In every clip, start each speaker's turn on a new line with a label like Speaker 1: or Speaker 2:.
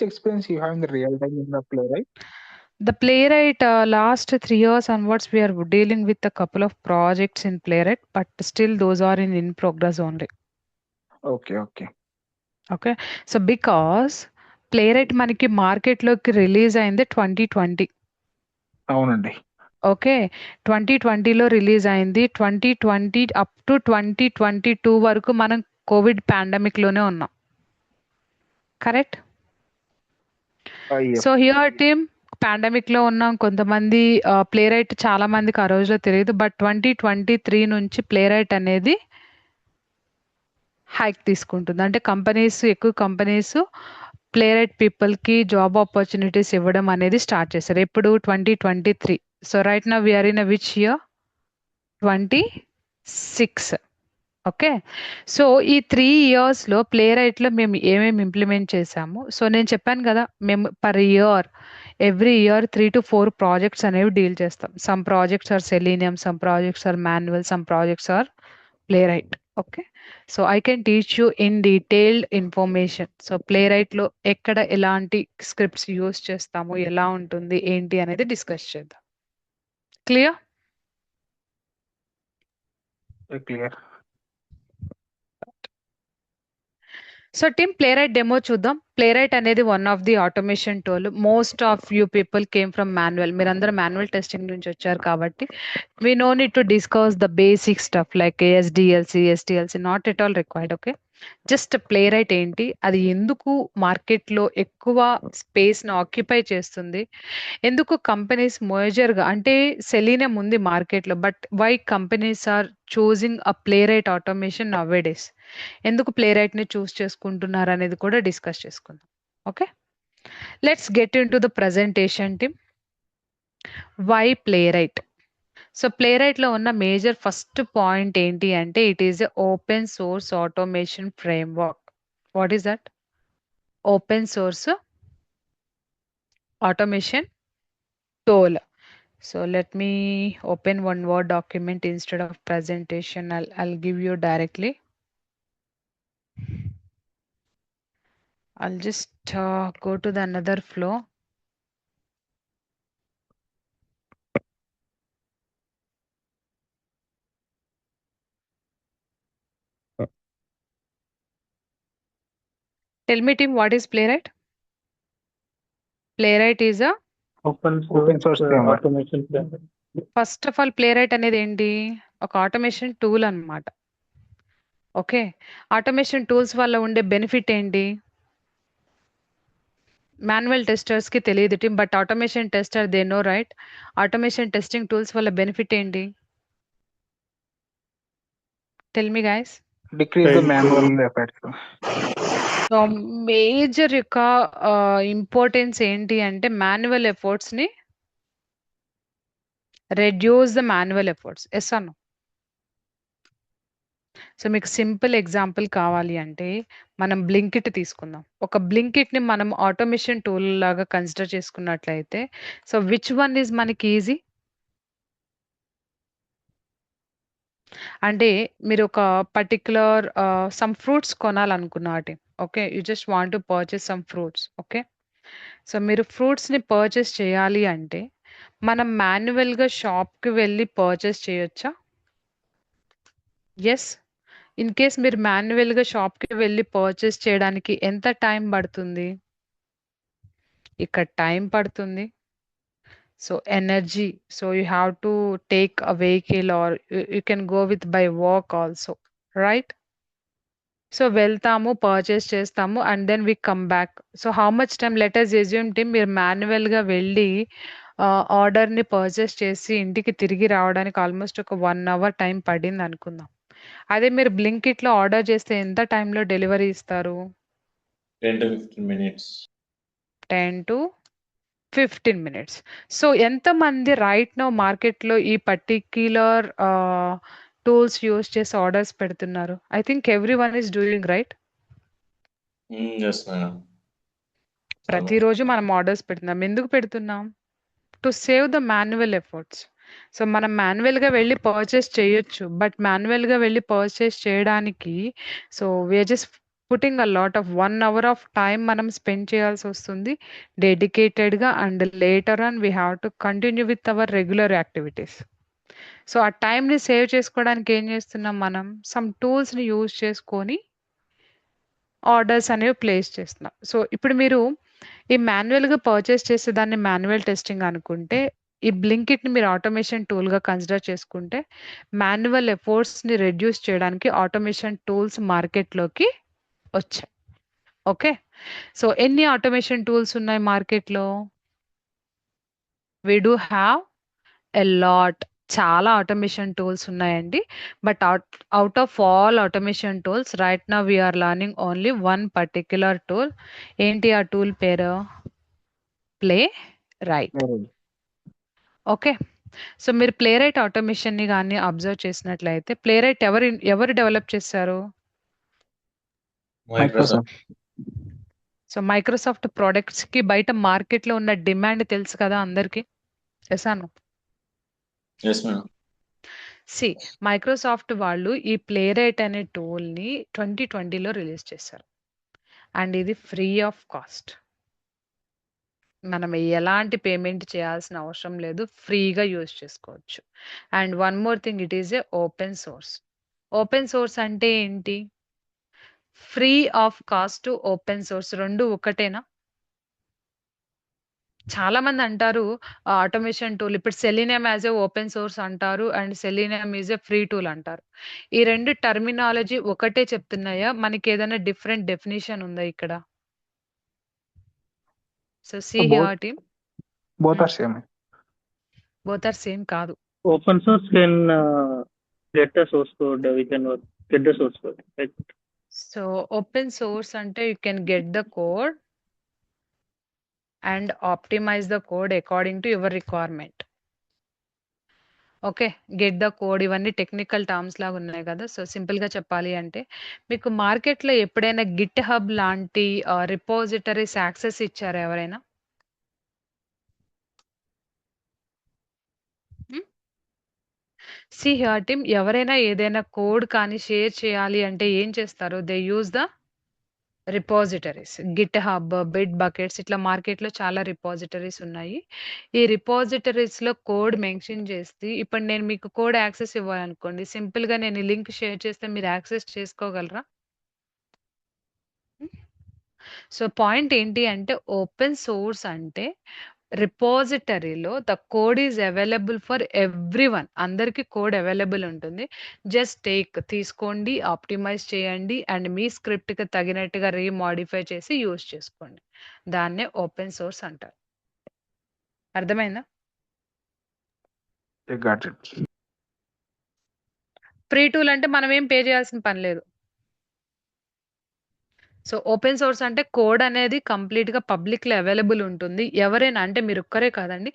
Speaker 1: experience you have in the real time in the Playwright?
Speaker 2: The Playwright, last 3 years onwards, we are dealing with a couple of projects in Playwright, but still those are in progress only.
Speaker 1: Okay, okay.
Speaker 2: Okay. So because Playwright మనకి మార్కెట్లోకి release అయింది 2020.
Speaker 1: అవునండి.
Speaker 2: Okay. 2020లో release అయింది. 2020 up to 2022 వరకు మనం Covid పాండమిక్‌లోనే ఉన్నాం. Correct?
Speaker 1: Yep.
Speaker 2: So here team పాండమిక్‌లో ఉన్నాం. కొంతమంది ప్లేరైట్ చాలా మందికి ఆ రోజులో తెలీదు. బట్ 2023 నుంచి ప్లేరైట్ అనేది హైక్ తీసుకుంటుంది. అంటే ఎక్కువ కంపెనీస్ ప్లేరైట్ పీపుల్‌కి జాబ్ ఆపర్చునిటీస్ ఇవ్వడం అనేది స్టార్ట్ చేశారు. ఎప్పుడు 2023. So right now we are in which year? 26. Okay. So ఈ 3 ఇయర్స్‌లో ప్లేరైట్‌లో మేము ఏమేమి ఇంప్లిమెంట్ చేశాము. సో నేను చెప్పాను కదా! మేము per year every year 3-4 projects అనేవి డీల్ చేస్తాం. Some projects are Selenium, some projects are manual, some projects are Playwright. Okay. So I can teach you in detailed information. So ప్లేరైట్‌లో ఎక్కడ ఎలాంటి స్క్రిప్ట్స్ యూజ్ చేస్తాము, ఎలా ఉంటుంది, ఏంటి అనేది డిస్కస్ చేద్దాం. Clear?
Speaker 1: Clear.
Speaker 2: So team ప్లేరైట్ demo చూద్దాం. ప్లేరైట్ అనేది one of the automation tool. Most of you people came from manual. మీరందరూ మాన్యువల్ టెస్టింగ్ నుంచి వచ్చారు కాబట్టి we no need to discuss the basic stuff like ASDLC, STLC, not at all required. Okay. Just ప్లేరైట్ ఏంటి, అది ఎందుకు మార్కెట్లో ఎక్కువ స్పేస్ని occupy చేస్తుంది, ఎందుకు కంపెనీస్ మోజర్గా అంటే సెలీనియం ఉంది మార్కెట్లో, but why companies are choosing a Playwright automation nowadays, ఎందుకు ప్లేరైట్ని చూస్ చేసుకుంటున్నారు అనేది కూడా డిస్కస్ చేసుకుందాం. Okay, let's get into the presentation team. Why Playwright? So ప్లేరైట్లో ఉన్న మేజర్ ఫస్ట్ పాయింట్ ఏంటి అంటే it is a open source automation framework. What is that? Open source automation tool. So let me open one Word document instead of presentation. I'll give you directly. I'll just go to the another flow. Tell me team, what is Playwright? Playwright is a
Speaker 1: Open source framework.
Speaker 3: automation framework.
Speaker 2: First of all Playwright అనేది ఏంటి? ఒక automation tool అన్నమాట. Okay, automation tools వల్ల ఉండే benefit ఏంటి? Manual testers కి తెలియదు team, but automation tester they know right. Automation testing tools వల్ల బెనిఫిట్ ఏంటి? Tell me guys.
Speaker 1: Decrease the manual efforts.
Speaker 2: So major యొక్క ఇంపార్టెన్స్ ఏంటి అంటే మాన్యువల్ ఎఫర్ట్స్ ని reduce the manual efforts. Yes Anu. So మీకు simple example కావాలి అంటే మనం బ్లింకిట్ తీసుకుందాం. ఒక బ్లింకిట్ ని మనం ఆటోమేషన్ టూల్ లాగా కన్సిడర్ చేసుకున్నట్లయితే సో విచ్ వన్ ఈజ్ మనకి ఈజీ? అంటే మీరు ఒక పర్టిక్యులర్ సమ్ ఫ్రూట్స్ కొనాలనుకున్నారు. Okay, you just want to purchase some fruits. Okay, so మీరు ఫ్రూట్స్ని పర్చేస్ చేయాలి అంటే మనం మాన్యువల్గా షాప్కి వెళ్ళి పర్చేస్ చేయొచ్చా? ఎస్. ఇన్ కేస్ మీరు మాన్యువల్గా షాప్కి వెళ్ళి పర్చేస్ చేయడానికి ఎంత టైం పడుతుంది? ఇక్కడ టైం పడుతుంది. So energy, so you have to take a vehicle or you can go with by walk also, right? So వెళ్తాము, పర్చేస్ చేస్తాము and then we come back. So how much time? Let us assume team మీరు మాన్యువల్గా వెళ్ళి ఆర్డర్ని purchase చేసి ఇంటికి తిరిగి రావడానికి ఆల్మోస్ట్ ఒక 1 అవర్ టైం పడింది అనుకుందాం. అదే మీరు బ్లింకిట్లో ఆర్డర్ చేస్తే ఎంత టైంలో డెలివరీ ఇస్తారు?
Speaker 3: 10 to 15 minutes.
Speaker 2: 10 to 15 minutes. So ఎంతమంది రైట్ నో మార్కెట్లో ఈ పర్టిక్యులర్ టూల్స్ యూస్ చేసి ఆర్డర్స్ పెడుతున్నారు? I think every one is doing, right?
Speaker 3: Yes, madam.
Speaker 2: ప్రతిరోజు మనం ఆర్డర్స్ పెడుతున్నాం. ఎందుకు పెడుతున్నాం? To save the manual efforts. So మనం మాన్యువల్గా వెళ్ళి పర్చేస్ చేయొచ్చు, బట్ మాన్యువల్గా వెళ్ళి పర్చేస్ చేయడానికి so we are just putting a lot of 1 hour of time మనం స్పెండ్ చేయాల్సి వస్తుంది డెడికేటెడ్గా, and later on we have to continue with our regular activities. So ఆ టైంని సేవ్ చేసుకోవడానికి ఏం చేస్తున్నాం మనం, సమ్ టూల్స్ని యూజ్ చేసుకొని ఆర్డర్స్ అనేవి ప్లేస్ చేస్తున్నాం. సో ఇప్పుడు మీరు ఈ మాన్యువల్గా పర్చేస్ చేసే దాన్ని మాన్యువల్ టెస్టింగ్ అనుకుంటే, ఈ బ్లింకిట్ని మీరు ఆటోమేషన్ టూల్గా కన్సిడర్ చేసుకుంటే, మాన్యువల్ ఎఫర్ట్స్ని రెడ్యూస్ చేయడానికి ఆటోమేషన్ టూల్స్ మార్కెట్లోకి వచ్చాయి. ఓకే, సో ఎన్ని ఆటోమేషన్ టూల్స్ ఉన్నాయి మార్కెట్లో? We do have a lot. చాలా ఆటోమేషన్ టూల్స్ ఉన్నాయండి. But out of all automation tools right now we are learning only one particular tool. ఏంటి ఆ టూల్ పేరు? Playwright. ఓకే, సో మీరు ప్లే రైట్ ఆటోమేషన్ని కానీ అబ్జర్వ్ చేసినట్లయితే, ప్లే రైట్ ఎవరు డెవలప్ చేశారు?
Speaker 3: మైక్రోసాఫ్ట్.
Speaker 2: సో మైక్రోసాఫ్ట్ ప్రోడక్ట్స్కి బయట మార్కెట్లో ఉన్న డిమాండ్ తెలుసు కదా అందరికీ. చేశాను.
Speaker 3: Yes madam.
Speaker 2: సి మైక్రోసాఫ్ట్ వాళ్ళు ఈ ప్లే రైట్ అనే టూల్ని 2020లో రిలీజ్ చేశారు. అండ్ ఇది ఫ్రీ ఆఫ్ కాస్ట్. మనం ఎలాంటి పేమెంట్ చేయాల్సిన అవసరం లేదు, ఫ్రీగా యూజ్ చేసుకోవచ్చు. And one more thing, it is a open source. Open source అంటే ఏంటి? Free of cost, open source రెండు ఒకటేనా? చాలా మంది అంటారు ఆటోమేషన్ టూల్, ఇప్పుడు Selenium as a open source అంటారు and Selenium is a free tool అంటారు. ఈ రెండు టర్మినాలజీ ఒకటే చెప్తున్నాయా? మనకి ఏదైనా డిఫరెంట్ డెఫినేషన్ ఉందా ఇక్కడ? So see here team,
Speaker 1: both are same.
Speaker 2: Both are same కాదు.
Speaker 4: Open source can get the source code. We can get the source code. Right?
Speaker 2: So open source అంటే you can get the code and optimise the code according to your requirement. Okay, get the code, ఇవన్నీ technical terms లాగా ఉన్నాయి కదా. So సింపుల్గా చెప్పాలి అంటే, మీకు మార్కెట్లో ఎప్పుడైనా గిట్ హబ్ లాంటి రిపోజిటరీస్ యాక్సెస్ ఇచ్చారా ఎవరైనా? సి హియర్ టీమ్, ఎవరైనా ఏదైనా కోడ్ కానీ షేర్ చేయాలి అంటే ఏం చేస్తారు? They use the repositories. Git hub, bit buckets, ఇట్లా మార్కెట్లో చాలా రిపోజిటరీస్ ఉన్నాయి. ఈ రిపోజిటరీస్లో కోడ్ మెన్షన్ చేసి, ఇప్పుడు నేను మీకు కోడ్ యాక్సెస్ ఇవ్వాలనుకోండి, సింపుల్గా నేను ఈ లింక్ షేర్ చేస్తే మీరు యాక్సెస్ చేసుకోగలరా? సో పాయింట్ ఏంటి అంటే, ఓపెన్ సోర్స్ అంటే రిపోజిటరీలో the code is available for everyone. అందరికీ కోడ్ అవైలబుల్ ఉంటుంది. జస్ట్ తీసుకోండి, ఆప్టిమైజ్ చేయండి అండ్ మీ స్క్రిప్ట్కి తగినట్టుగా రీమాడిఫై చేసి యూజ్ చేసుకోండి. దాన్నే ఓపెన్ సోర్స్ అంటారు. అర్థమైందా?
Speaker 1: Got it.
Speaker 2: ఫ్రీ టూల్ అంటే మనం ఏం పే చేయాల్సిన పని లేదు. సో ఓపెన్ సోర్స్ అంటే కోడ్ అనేది కంప్లీట్గా పబ్లిక్లో అవైలబుల్ ఉంటుంది. ఎవరైనా, అంటే మీరు ఒక్కరే కాదండి,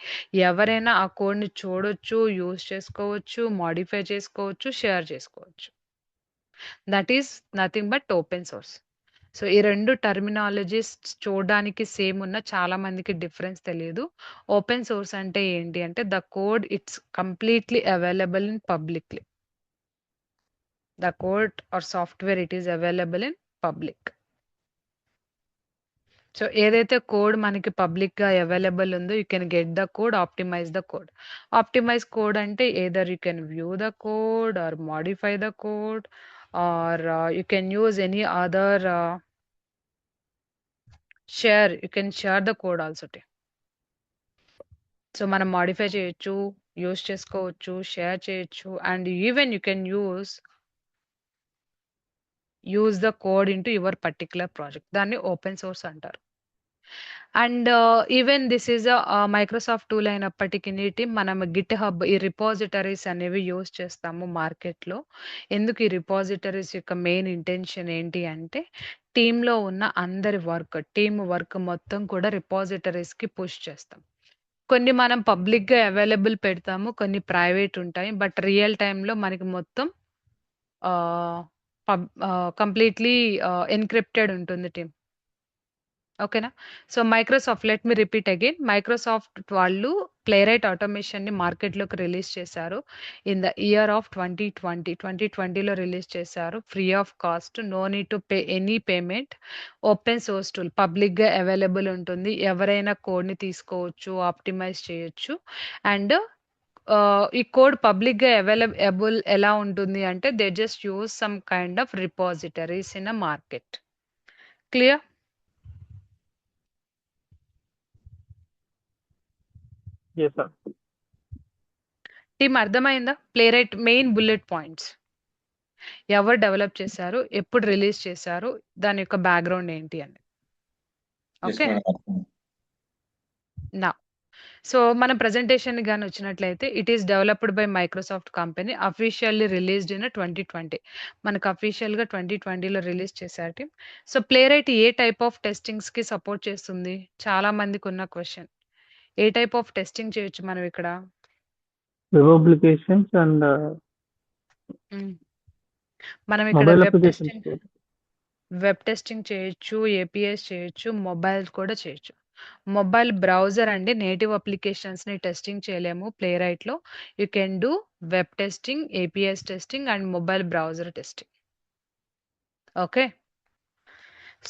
Speaker 2: ఎవరైనా ఆ కోడ్ని చూడొచ్చు, యూజ్ చేసుకోవచ్చు, మాడిఫై చేసుకోవచ్చు, షేర్ చేసుకోవచ్చు. That is nothing but open source. So ఈ రెండు టర్మినాలజీస్ చూడడానికి సేమ్ ఉన్న చాలా మందికి డిఫరెన్స్ తెలియదు. ఓపెన్ సోర్స్ అంటే ఏంటి అంటే, the code it's completely available in publicly. The code or software it is available in public. So ఏదైతే కోడ్ మనకి పబ్లిక్గా అవైలబుల్ ఉందో, you can get the code, optimise the code. Optimise code అంటే either you can view the code or modify the code or you can use any other share, you can share the code also. So మనం modify చేయొచ్చు, use చేసుకోవచ్చు, share చేయొచ్చు and even you can use the code into your particular project. దాన్ని open source అంటారు. And even this is Microsoft tool అయినప్పటికీ మనం Git hub, ఈ repositories అనేవి యూజ్ చేస్తాము మార్కెట్లో. ఎందుకు ఈ రిపాజిటరీస్ యొక్క మెయిన్ ఇంటెన్షన్ ఏంటి అంటే, టీంలో ఉన్న అందరి టీమ్ వర్క్ మొత్తం కూడా రిపాజిటరీస్కి పుష్ చేస్తాం. కొన్ని మనం పబ్లిక్గా అవైలబుల్ పెడతాము, కొన్ని ప్రైవేట్ ఉంటాయి. బట్ రియల్ టైంలో మనకి మొత్తం కంప్లీట్లీ ఎన్క్రిప్టెడ్ ఉంటుంది టీమ్. ఓకేనా? So, Microsoft let me repeat again. Microsoft వాళ్ళు ప్లేరైట్ ఆటోమేషన్‌ని మార్కెట్‌లోకి రిలీజ్ చేశారు. In the year of 2020. 2020లో రిలీజ్ చేశారు. Free of cost. No need to pay any payment. Open source tool. పబ్లిక్‌గా అవైలబుల్ ఉంటుంది. ఎవరైనా కోడ్‌ని తీసుకోవచ్చు. ఆప్టిమైజ్ చేయొచ్చు. అండ్ ఈ కోడ్ పబ్లిక్‌గా అవైలబుల్ ఎలా ఉంటుంది అంటే they just use some kind of repositories in a market. Clear?
Speaker 4: Yes, sir.
Speaker 2: Team అర్థమైందా? Playwright main bullet points. ఎవరు డెవలప్ చేశారు? ఎప్పుడు రిలీజ్ చేశారు? దాని యొక్క బ్యాక్‌గ్రౌండ్ ఏంటి అని.
Speaker 3: Yes,
Speaker 2: okay.
Speaker 3: madam.
Speaker 2: Now so, మన ప్రెజెంటేషన్ గాని వచ్చినట్లయితే it is developed by Microsoft company. Officially released in 2020. మనకు అఫీషియల్‌గా 2020లో రిలీజ్ చేశారు టీమ్. సో, ప్లేరైట్ ఏ టైప్ ఆఫ్ టెస్టింగ్స్‌కి సపోర్ట్ చేస్తుంది? చాలా మందికున్న క్వెషన్. ఏ టైప్ ఆఫ్ టెస్టింగ్ చేయొచ్చు మనం ఇక్కడ?
Speaker 4: Web applications and
Speaker 2: హ్మ్. మనం ఇక్కడ
Speaker 4: mobile
Speaker 2: web
Speaker 4: applications.
Speaker 2: Testing web testing చేయొచ్చు, ఏపీఐస్ చేయొచ్చు, మొబైల్ కూడా చేయొచ్చు. మొబైల్ బ్రౌజర్ అండి నేటివ్ అప్లికేషన్స్‌ని టెస్టింగ్ చేయలేము ప్లేరైట్‌లో. You can do web testing, APIs testing and mobile browser testing. Okay.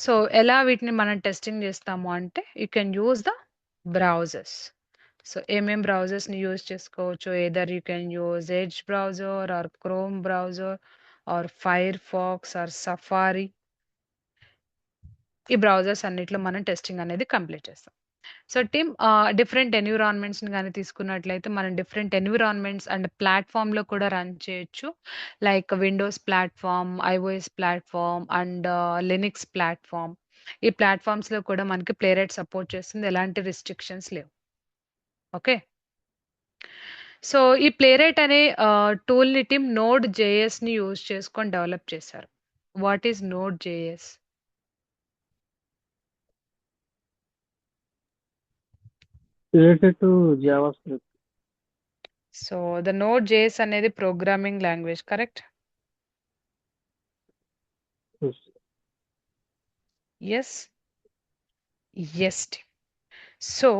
Speaker 2: So, ఎలా వీటిని మనం టెస్టింగ్ చేస్తాము అంటే you can use the browsers. So, ఏమేం బ్రౌజర్స్‌ని యూజ్ చేసుకోవచ్చు? Either you can use Edge browser or Chrome browser or Firefox or Safari. ఈ browsers అన్నిట్లో మనం టెస్టింగ్ అనేది కంప్లీట్ చేస్తాం. సో, టీమ్ డిఫరెంట్ ఎన్విరాన్మెంట్స్‌ని గాని తీసుకున్నట్లయితే మనం డిఫరెంట్ ఎన్విరాన్మెంట్స్ అండ్ ప్లాట్‌ఫార్మ్‌లో కూడా రన్ చేయొచ్చు. Like Windows platform, iOS platform and Linux platform. ఈ ప్లాట్‌ఫార్మ్స్‌లో కూడా మనకి ప్లేరైట్ సపోర్ట్ చేస్తుంది. ఎలాంటి రిస్ట్రిక్షన్స్ లేవు. ఓకే. సో, ఈ ప్లేరైట్ అనే టూల్‌ని టీమ్ నోడ్ జేఎస్‌ని యూజ్ చేసుకొని డెవలప్ చేశారు. What is Node JS?
Speaker 4: Related to JavaScript.
Speaker 2: So, the Node JS అనేది programming language correct?
Speaker 4: Yes.
Speaker 2: Yes. Yes team. So,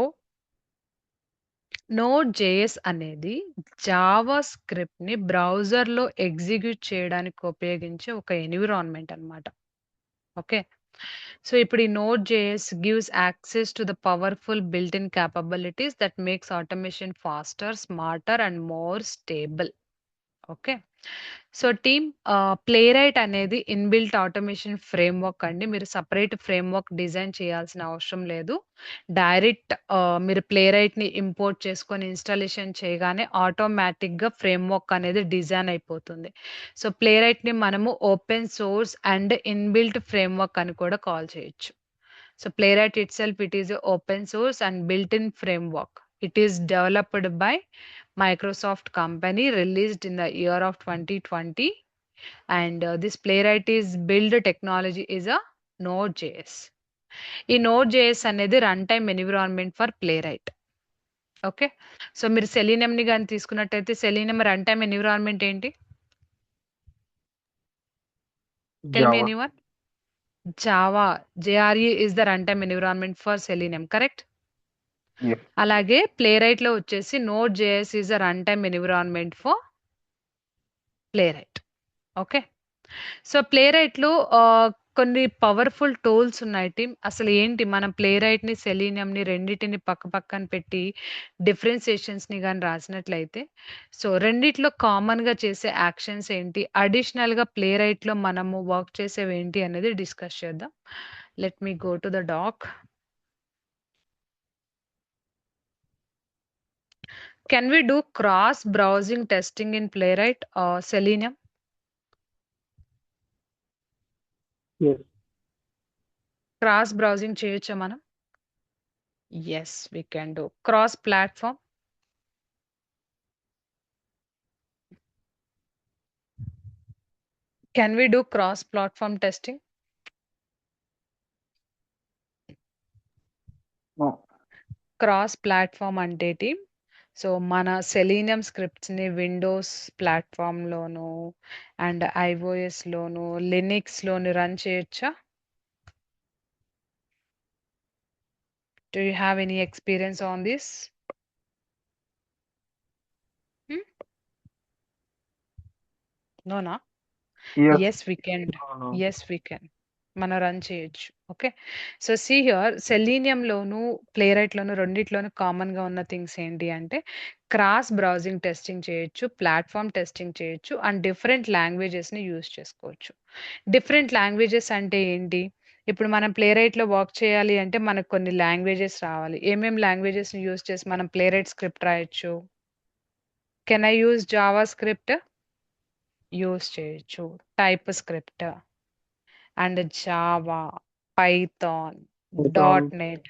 Speaker 2: Node JS అనేది జావా స్క్రిప్ట్‌ని బ్రౌజర్‌లో ఎగ్జిక్యూట్ చేయడానికి ఉపయోగించే ఒక ఎన్విరాన్మెంట్ అన్నమాట. ఓకే. సో, ఇప్పుడు ఈ Node JS gives access to the powerful built in capabilities that makes automation faster, smarter and more stable. Okay. So, team Playwright అనేది ఇన్‌బిల్ట్ ఆటోమేషన్ ఫ్రేమ్‌వర్క్ అండి. మీరు సెపరేట్ ఫ్రేమ్‌వర్క్ డిజైన్ చేయాల్సిన అవసరం లేదు. Direct మీరు ప్లేరైట్‌ని import చేసుకొని ఇన్‌స్టాలేషన్ చేయగానే ఆటోమేటిక్‌గా ఫ్రేమ్‌వర్క్ అనేది డిజైన్ అయిపోతుంది. సో, ప్లేరైట్‌ని మనము open source and inbuilt framework అని కూడా కాల్ చేయొచ్చు. So Playwright itself, it is a open source and built-in framework. It is developed by Microsoft company, released in the year of 2020. And this Playwright is build technology is a Node.js. ఈ Node.js అనేది run time environment for Playwright. Okay. So, మీరు సెలీనియంని గాని తీసుకున్నట్టయితే Selenium run time environment ఏంటి? Tell me
Speaker 1: Java.
Speaker 2: Anyone? Java. JRE is the run time environment for Selenium correct?
Speaker 1: Yes.
Speaker 2: అలాగే ప్లేరైట్‌లో వచ్చేసి Node JS is a run time environment for Playwright. Okay. So, ప్లేరైట్‌లో కొన్ని పవర్‌ఫుల్ టూల్స్ ఉన్నాయి team. అసలు ఏంటి మనం ప్లేరైట్‌ని, సెలీనియంని రెండిటిని పక్కన పెట్టి డిఫరెన్షియేషన్స్‌ని గాని రాసినట్లయితే సో, రెండిట్లో కామన్‌గా చేసే యాక్షన్స్ ఏంటి? అడిషనల్‌గా ప్లేరైట్‌లో మనము వర్క్ చేసేవేంటి అనేది డిస్కస్ చేద్దాం. Let me go to the doc. Can we do cross browsing testing in Playwright or Selenium?
Speaker 4: Yes.
Speaker 2: Cross browsing చేయొచ్చా మనం? Yes, we can do. Cross platform? Can we do cross platform testing?
Speaker 1: No.
Speaker 2: Cross platform అంటే team so, మన selenium స్క్రిప్ట్స్‌ని Windows ప్లాట్‌ఫామ్‌లోను and ఐఓఎస్‌లోను, లినక్స్‌లోను run చేయొచ్చా? Do you have any experience on this? No, na?
Speaker 1: Yes.
Speaker 2: Yes, we can.
Speaker 4: అవును.
Speaker 2: Yes, we can. మనం run చేయొచ్చు. Okay. So see here సెలీనియంలోను ప్లేరైట్లోను రెండిట్లోనూ కామన్గా ఉన్న things ఏంటి అంటే క్రాస్ బ్రౌజింగ్ టెస్టింగ్ చేయొచ్చు, ప్లాట్ఫామ్ టెస్టింగ్ చేయొచ్చు అండ్ డిఫరెంట్ లాంగ్వేజెస్ని యూజ్ చేసుకోవచ్చు. డిఫరెంట్ లాంగ్వేజెస్ అంటే ఏంటి? ఇప్పుడు మనం ప్లేరైట్లో వర్క్ చేయాలి అంటే మనకు కొన్ని లాంగ్వేజెస్ రావాలి. ఏమేం లాంగ్వేజెస్ని యూజ్ చేసి మనం ప్లేరైట్ స్క్రిప్ట్ రాయొచ్చు? Can I use JavaScript? Use చేయొచ్చు. TypeScript and Java, Python,
Speaker 4: Python.
Speaker 2: .NET.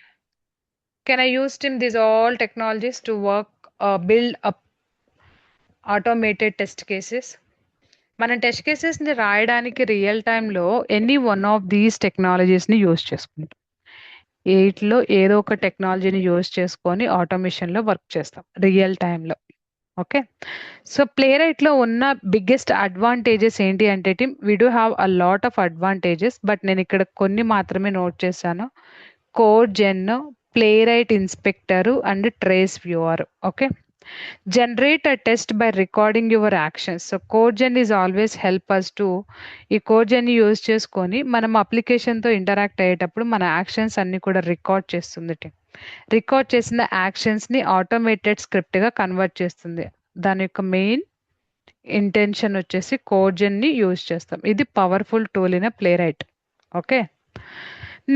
Speaker 2: Can I use these all technologies to work, build up automated test cases? మనం టెస్ట్ కేసెస్ని రాయడానికి real టైంలో any one of these టెక్నాలజీస్ని use చేసుకుంటాం. వీటిలో ఏదో ఒక టెక్నాలజీని యూజ్ చేసుకొని ఆటోమేషన్లో వర్క్ చేస్తాం రియల్ టైంలో. ఓకే. సో ప్లేరైట్లో ఉన్న బిగ్గెస్ట్ అడ్వాంటేజెస్ ఏంటి అంటే team we do have a lot of advantages but నేను ఇక్కడ కొన్ని మాత్రమే నోట్ చేశాను. Codegen, Playwright inspector and trace viewer. Okay. Generate a test by recording your actions. So codegen is always help us to ఈ code జెన్ని use చేసుకొని మనం అప్లికేషన్తో interact అయ్యేటప్పుడు మన యాక్షన్స్ అన్ని కూడా రికార్డ్ చేస్తుంది టీమ్. రికార్డ్ చేసిన యాక్షన్స్ని ఆటోమేటెడ్ స్క్రిప్ట్గా కన్వర్ట్ చేస్తుంది. దాని యొక్క మెయిన్ ఇంటెన్షన్ వచ్చేసి కోడ్జెన్ని యూజ్ చేస్తాం. ఇది powerful tool in ప్లేరైట్. Okay.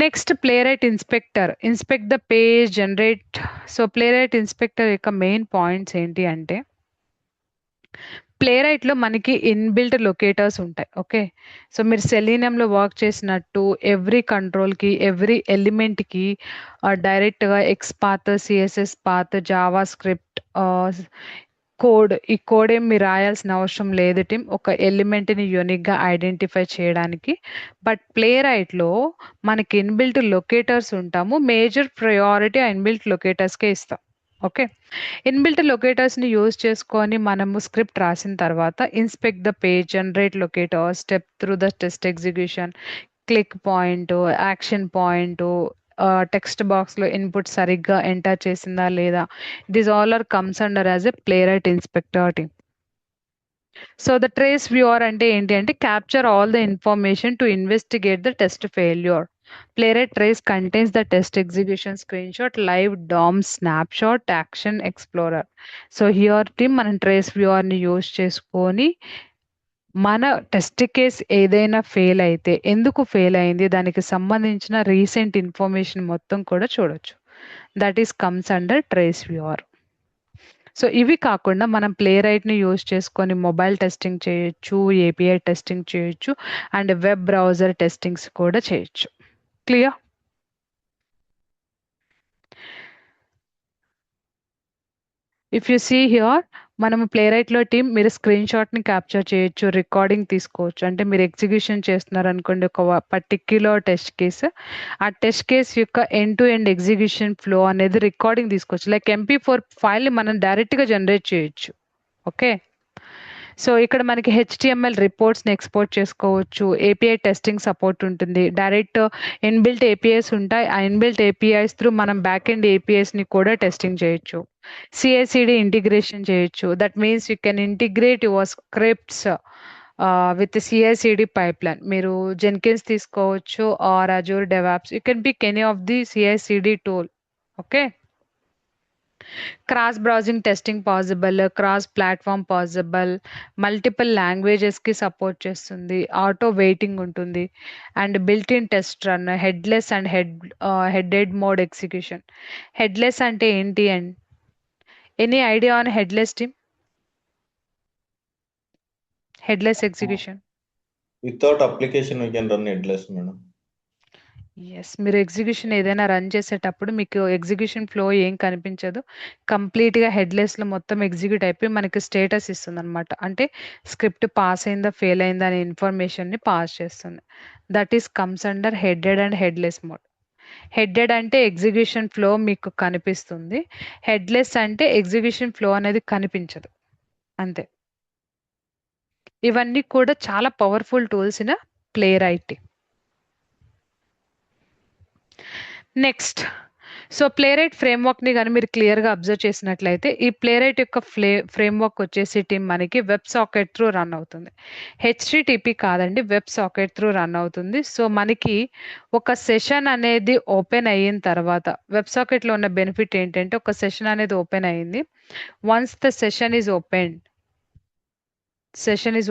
Speaker 2: Next ప్లేరైట్ inspector, inspect the page, generate. So ప్లేరైట్ inspector యొక్క మెయిన్ పాయింట్స్ ఏంటి అంటే ప్లేరైట్లో మనకి ఇన్బిల్ట్ లొకేటర్స్ ఉంటాయి. ఓకే. సో మీరు సెలీనియంలో వర్క్ చేసినట్టు ఎవ్రీ కంట్రోల్కి ఎవ్రీ ఎలిమెంట్కి డైరెక్ట్గా X path, CSS path, Java script code, ఈ కోడ్ ఏం మీరు రాయాల్సిన అవసరం లేదు టీమ్ ఒక ఎలిమెంట్ని యూనిక్గా ఐడెంటిఫై చేయడానికి. బట్ ప్లేరైట్లో మనకి ఇన్బిల్ట్ లొకేటర్స్ ఉంటాము. మేజర్ ప్రయారిటీ ఆ ఇన్బిల్ట్ లొకేటర్స్కే ఇస్తాం. ఓకే. ఇన్బిల్ట్ లొకేటర్స్ని యూజ్ చేసుకొని మనము స్క్రిప్ట్ రాసిన తర్వాత inspect the page, generate locator, step through the test execution, click point, action point, text బాక్స్లో ఇన్పుట్ సరిగ్గా ఎంటర్ చేసిందా లేదా, this all are comes under as a Playwright inspector team. So the trace viewer అంటే ఏంటి అంటే capture all the information to investigate the test failure. Playwright Trace contains the test execution screenshot, live DOM snapshot, action explorer. So here team మనం trace వ్యూవర్ని use చేసుకొని మన test case ఏదైనా fail అయితే ఎందుకు fail అయింది దానికి సంబంధించిన రీసెంట్ ఇన్ఫర్మేషన్ మొత్తం కూడా చూడొచ్చు. That is comes under trace viewer. So ఇవి కాకుండా మనం ప్లేరైట్ని యూజ్ చేసుకొని మొబైల్ టెస్టింగ్ చేయొచ్చు, ఏపీఐ టెస్టింగ్ చేయొచ్చు అండ్ వెబ్ బ్రౌజర్ టెస్టింగ్స్ కూడా చేయొచ్చు. Clear? If you see here మనము ప్లేరైట్లో టీమ్ మీరు స్క్రీన్ షాట్ని క్యాప్చర్ చేయొచ్చు, రికార్డింగ్ తీసుకోవచ్చు. అంటే మీరు ఎగ్జిక్యూషన్ చేస్తున్నారు అనుకోండి ఒక పర్టిక్యులర్ టెస్ట్ కేసు, ఆ టెస్ట్ కేస్ యొక్క end to end execution flow అనేది రికార్డింగ్ తీసుకోవచ్చు. లైక్ MP4 ఫైల్ని మనం డైరెక్ట్గా జనరేట్ చేయొచ్చు. ఓకే. సో ఇక్కడ మనకి HTML రిపోర్ట్స్ని ఎక్స్పోర్ట్ చేసుకోవచ్చు. ఏపీఐ టెస్టింగ్ సపోర్ట్ ఉంటుంది. డైరెక్ట్ ఇన్బిల్ట్ APIs ఉంటాయి. ఆ ఇన్బిల్ట్ APIs త్రూ మనం బ్యాక్ ఎండ్ APIsని కూడా టెస్టింగ్ చేయొచ్చు. CI/CD ఇంటిగ్రేషన్ చేయొచ్చు. That means you can integrate your scripts with CI/CD pipeline. మీరు జెన్కిన్స్ తీసుకోవచ్చు or Azure DevOps. You can pick any of the CI/CD tool. Okay. Cross browsing testing possible, cross platform possible, multiple లాంగ్వేజెస్కి support చేస్తుంది, auto waiting ఉంటుంది and built in test run, headless and headed mode execution. Headless అంటే ఏంటి and any idea on headless team? Headless execution.
Speaker 3: Without application, we can run headless, madam.
Speaker 2: Yes. మీరు execution ఏదైనా run చేసేటప్పుడు మీకు execution flow ఏం కనిపించదు. కంప్లీట్గా హెడ్లెస్లో మొత్తం ఎగ్జిక్యూట్ అయిపోయి మనకి స్టేటస్ ఇస్తుంది అనమాట. అంటే స్క్రిప్ట్ పాస్ అయిందా ఫెయిల్ అయిందా అనే ఇన్ఫర్మేషన్ని పాస్ చేస్తుంది. That is comes under headed and headless mode. Headed అంటే ఎగ్జిక్యూషన్ ఫ్లో మీకు కనిపిస్తుంది. హెడ్లెస్ అంటే ఎగ్జిక్యూషన్ ఫ్లో అనేది కనిపించదు. అంతే. ఇవన్నీ కూడా చాలా powerful tools in ప్లేరైట్. Next, so ప్లేరైట్ framework ని కానీ మీరు క్లియర్ గా అబ్జర్వ్ చేసినట్లయితే ఈ ప్లేరైట్ యొక్క ఫ్రేమ్వర్క్ వచ్చేసి టీం మనకి వెబ్ సాకెట్ త్రూ రన్ అవుతుంది. హెచ్టిటిపి కాదండి, వెబ్ సాకెట్ త్రూ రన్ అవుతుంది. సో మనకి ఒక సెషన్ అనేది ఓపెన్ అయిన తర్వాత వెబ్ సాకెట్ లో ఉన్న బెనిఫిట్ ఏంటంటే ఒక సెషన్ అనేది ఓపెన్ అయింది. Once the session is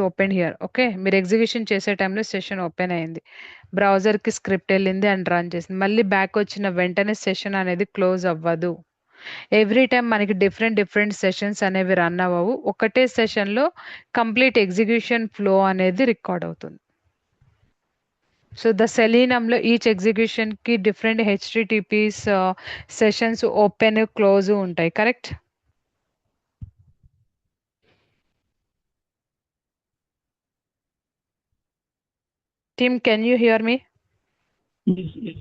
Speaker 2: open here, okay, మీరు ఎగ్జిక్యూషన్ చేసే టైంలో సెషన్ ఓపెన్ అయింది, బ్రౌజర్ కి స్క్రిప్ట్ వెళ్ళింది అండ్ రన్ చేసింది, మళ్ళీ బ్యాక్ వచ్చిన వెంటనే సెషన్ అనేది క్లోజ్ అవ్వదు. ఎవ్రీ టైం మనకి డిఫరెంట్ సెషన్స్ అనేవి రన్ అవ్వవు. ఒకటే సెషన్ లో కంప్లీట్ ఎగ్జిక్యూషన్ ఫ్లో అనేది రికార్డ్ అవుతుంది. సో ద సెలీనంలో ఈచ్ ఎగ్జిక్యూషన్ కి డిఫరెంట్ హెచ్టిటిపిస్ సెషన్స్ ఓపెన్ క్లోజ్ ఉంటాయి, correct? Team, can you hear me?
Speaker 4: Yes.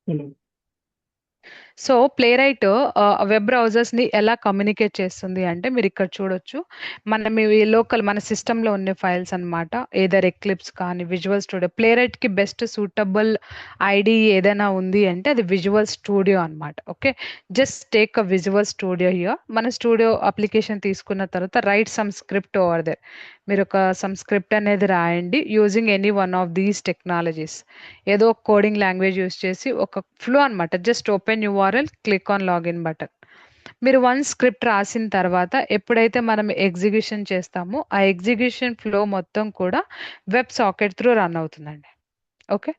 Speaker 4: Hello.
Speaker 2: So ప్లేరైట్ web browsers ని ఎలా కమ్యూనికేట్ చేస్తుంది అంటే మీరు ఇక్కడ చూడొచ్చు. మనం ఇవి లోకల్ మన సిస్టమ్ లో ఉన్న ఫైల్స్ అన్నమాట. ఏదర్ ఎక్లిప్స్ కానీ విజువల్ స్టూడియో. ప్లేరైట్ కి బెస్ట్ సూటబుల్ ఐడి ఏదైనా ఉంది అంటే అది విజువల్ స్టూడియో అన్నమాట. Okay, just take a Visual Studio here. మన స్టూడియో అప్లికేషన్ తీసుకున్న తర్వాత write some script over there. మీరు ఒక సమ్ స్క్రిప్ట్ అనేది రాయండి using any one of these technologies. ఏదో ఒక కోడింగ్ లాంగ్వేజ్ యూస్ చేసి ఒక ఫ్లో అన్నమాట. Just open URL, click on login button. మీరు వన్ స్క్రిప్ట్ రాసిన తర్వాత ఎప్పుడైతే మనం ఎగ్జిక్యూషన్ చేస్తామో ఆ ఎగ్జిక్యూషన్ ఫ్లో మొత్తం కూడా వెబ్ సాకెట్ త్రూ రన్ అవుతుందండి. ఓకే,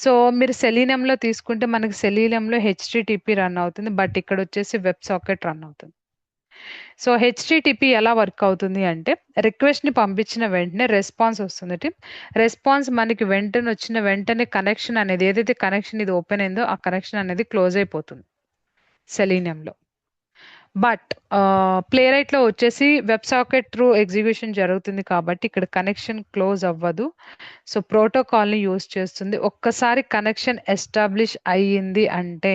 Speaker 2: సో మీరు సెలీనియంలో తీసుకుంటే మనకి సెలీనియంలో హెచ్టిటిపి రన్ అవుతుంది, బట్ ఇక్కడ వచ్చేసి వెబ్ సాకెట్ రన్ అవుతుంది. సో హెచ్టిటిపి ఎలా వర్క్ అవుతుంది అంటే రిక్వెస్ట్ ని పంపించిన వెంటనే రెస్పాన్స్ వస్తుంది. రెస్పాన్స్ మనకి వెంటనే వచ్చిన వెంటనే కనెక్షన్ అనేది ఏదైతే కనెక్షన్ ఇది ఓపెన్ అయిందో ఆ కనెక్షన్ అనేది క్లోజ్ అయిపోతుంది సెలీనియంలో. బట్ ప్లేరైట్ లో వచ్చేసి వెబ్ సాకెట్ త్రూ ఎగ్జిక్యూషన్ జరుగుతుంది కాబట్టి ఇక్కడ కనెక్షన్ క్లోజ్ అవ్వదు. సో ప్రోటోకాల్ ని యూజ్ చేస్తుంది. ఒక్కసారి కనెక్షన్ ఎస్టాబ్లిష్ అయ్యింది అంటే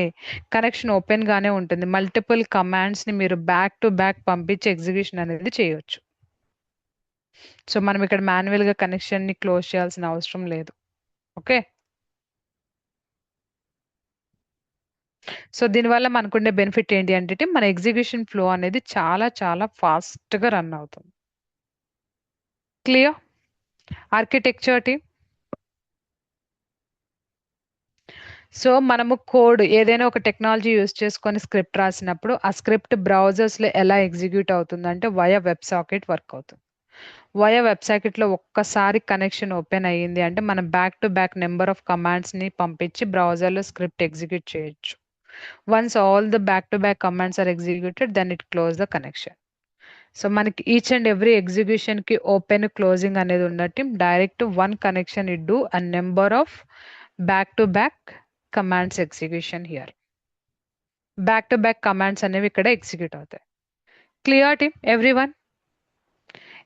Speaker 2: కనెక్షన్ ఓపెన్ గానే ఉంటుంది. మల్టిపుల్ కమాండ్స్ ని మీరు బ్యాక్ టు బ్యాక్ పంపించి ఎగ్జిక్యూషన్ అనేది చేయొచ్చు. సో మనం ఇక్కడ మాన్యువల్ గా కనెక్షన్ ని క్లోజ్ చేయాల్సిన అవసరం లేదు. ఓకే, సో దీనివల్ల మనకుండే బెనిఫిట్ ఏంటి అంటే మన ఎగ్జిక్యూషన్ ఫ్లో అనేది చాలా చాలా ఫాస్ట్ గా రన్ అవుతుంది. క్లియర్? Architecture team. సో మనము కోడ్ ఏదైనా ఒక టెక్నాలజీ యూస్ చేసుకొని స్క్రిప్ట్ రాసినప్పుడు ఆ స్క్రిప్ట్ బ్రౌజర్స్ లో ఎలా ఎగ్జిక్యూట్ అవుతుంది అంటే వయా వెబ్ సాకెట్ వర్క్ అవుతుంది. వయా వెబ్ సాకెట్ లో ఒక్కసారి కనెక్షన్ ఓపెన్ అయ్యింది అంటే మనం back to back number of commands ని పంపించి బ్రౌజర్ లో స్క్రిప్ట్ ఎగ్జిక్యూట్ చేయొచ్చు. Once all the back to back commands are executed then it close the connection. So మనకి ఈచ్ అండ్ ఎవ్రీ ఎగ్జిక్యూషన్ కి ఓపెన్ క్లోజింగ్ అనేది ఉన్నట్టు direct one connection it do a number of back to back commands execution here. Back to back commands అనేవి ఇక్కడ execute అవుతాయి. Clear team everyone?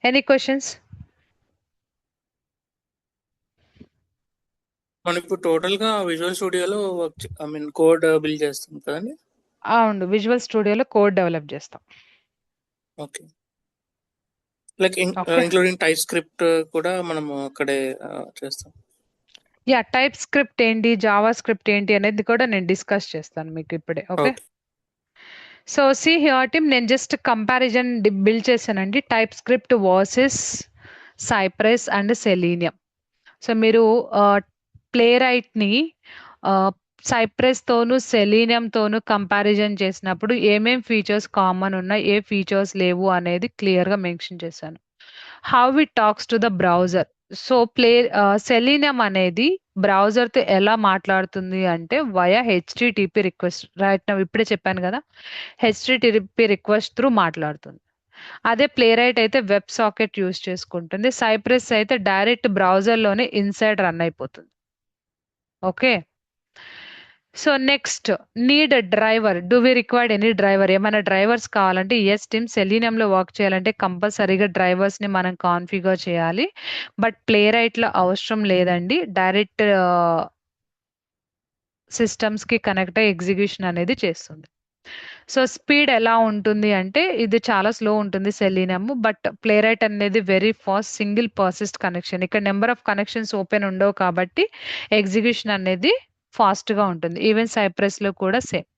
Speaker 2: Any questions?
Speaker 5: మనం ఇప్పుడు total గా visual స్టూడియోలో work I mean code build చేస్తాం కదండి.
Speaker 2: అవును, విజువల్ స్టూడియోలో కోడ్ డెవలప్ చేస్తాం.
Speaker 5: Okay, like
Speaker 2: Okay.
Speaker 5: Including type script కూడా మనం అక్కడే చేస్తాం.
Speaker 2: యా, టైప్ స్క్రిప్ట్ ఏంటి, జావా స్క్రిప్ట్ ఏంటి అనేది కూడా నేను డిస్కస్ చేస్తాను మీకు ఇప్పుడే. Okay, so see here team నేను జస్ట్ కంపారిజన్ బిల్డ్ చేశానండి type script versus cypress and Selenium. So మీరు ప్లేరైట్ ని సైప్రస్ తోను సెలీనియం తోను కంపారిజన్ చేసినప్పుడు ఏమేం ఫీచర్స్ కామన్ ఉన్నాయి, ఏ ఫీచర్స్ లేవు అనేది క్లియర్ గా మెన్షన్ చేశాను. How it talks to the browser. So selenium అనేది బ్రౌజర్ తో ఎలా మాట్లాడుతుంది అంటే వయా హెచ్టిటిపి రిక్వెస్ట్. రైట్ నా ఇప్పుడే చెప్పాను కదా, హెచ్టిటిపి రిక్వెస్ట్ త్రూ మాట్లాడుతుంది. అదే ప్లేరైట్ అయితే వెబ్ సాకెట్ యూస్ చేసుకుంటుంది. సైప్రస్ అయితే డైరెక్ట్ బ్రౌజర్ లోనే ఇన్సైడ్ రన్ అయిపోతుంది. Okay, so next need driver. Do we required any driver? ఏమైనా డ్రైవర్స్ కావాలంటే ఎస్ టీమ్ సెలీనియం లో వర్క్ చేయాలంటే కంపల్సరీగా డ్రైవర్స్ ని మనం కాన్ఫిగర్ చేయాలి. బట్ ప్లేరైట్ లో అవసరం లేదండి, డైరెక్ట్ సిస్టమ్స్ కి కనెక్ట్ అయ్యి ఎగ్జిక్యూషన్ అనేది చేస్తుంది. సో స్పీడ్ ఎలా ఉంటుంది అంటే ఇది చాలా స్లో ఉంటుంది సెలీనియం, బట్ ప్లేరైట్ అనేది very fast single persist connection. ఇక్కడ నెంబర్ ఆఫ్ కనెక్షన్స్ ఓపెన్ ఉండవు కాబట్టి ఎగ్జిక్యూషన్ అనేది ఫాస్ట్గా ఉంటుంది. ఈవెన్ సైప్రస్లో కూడా same.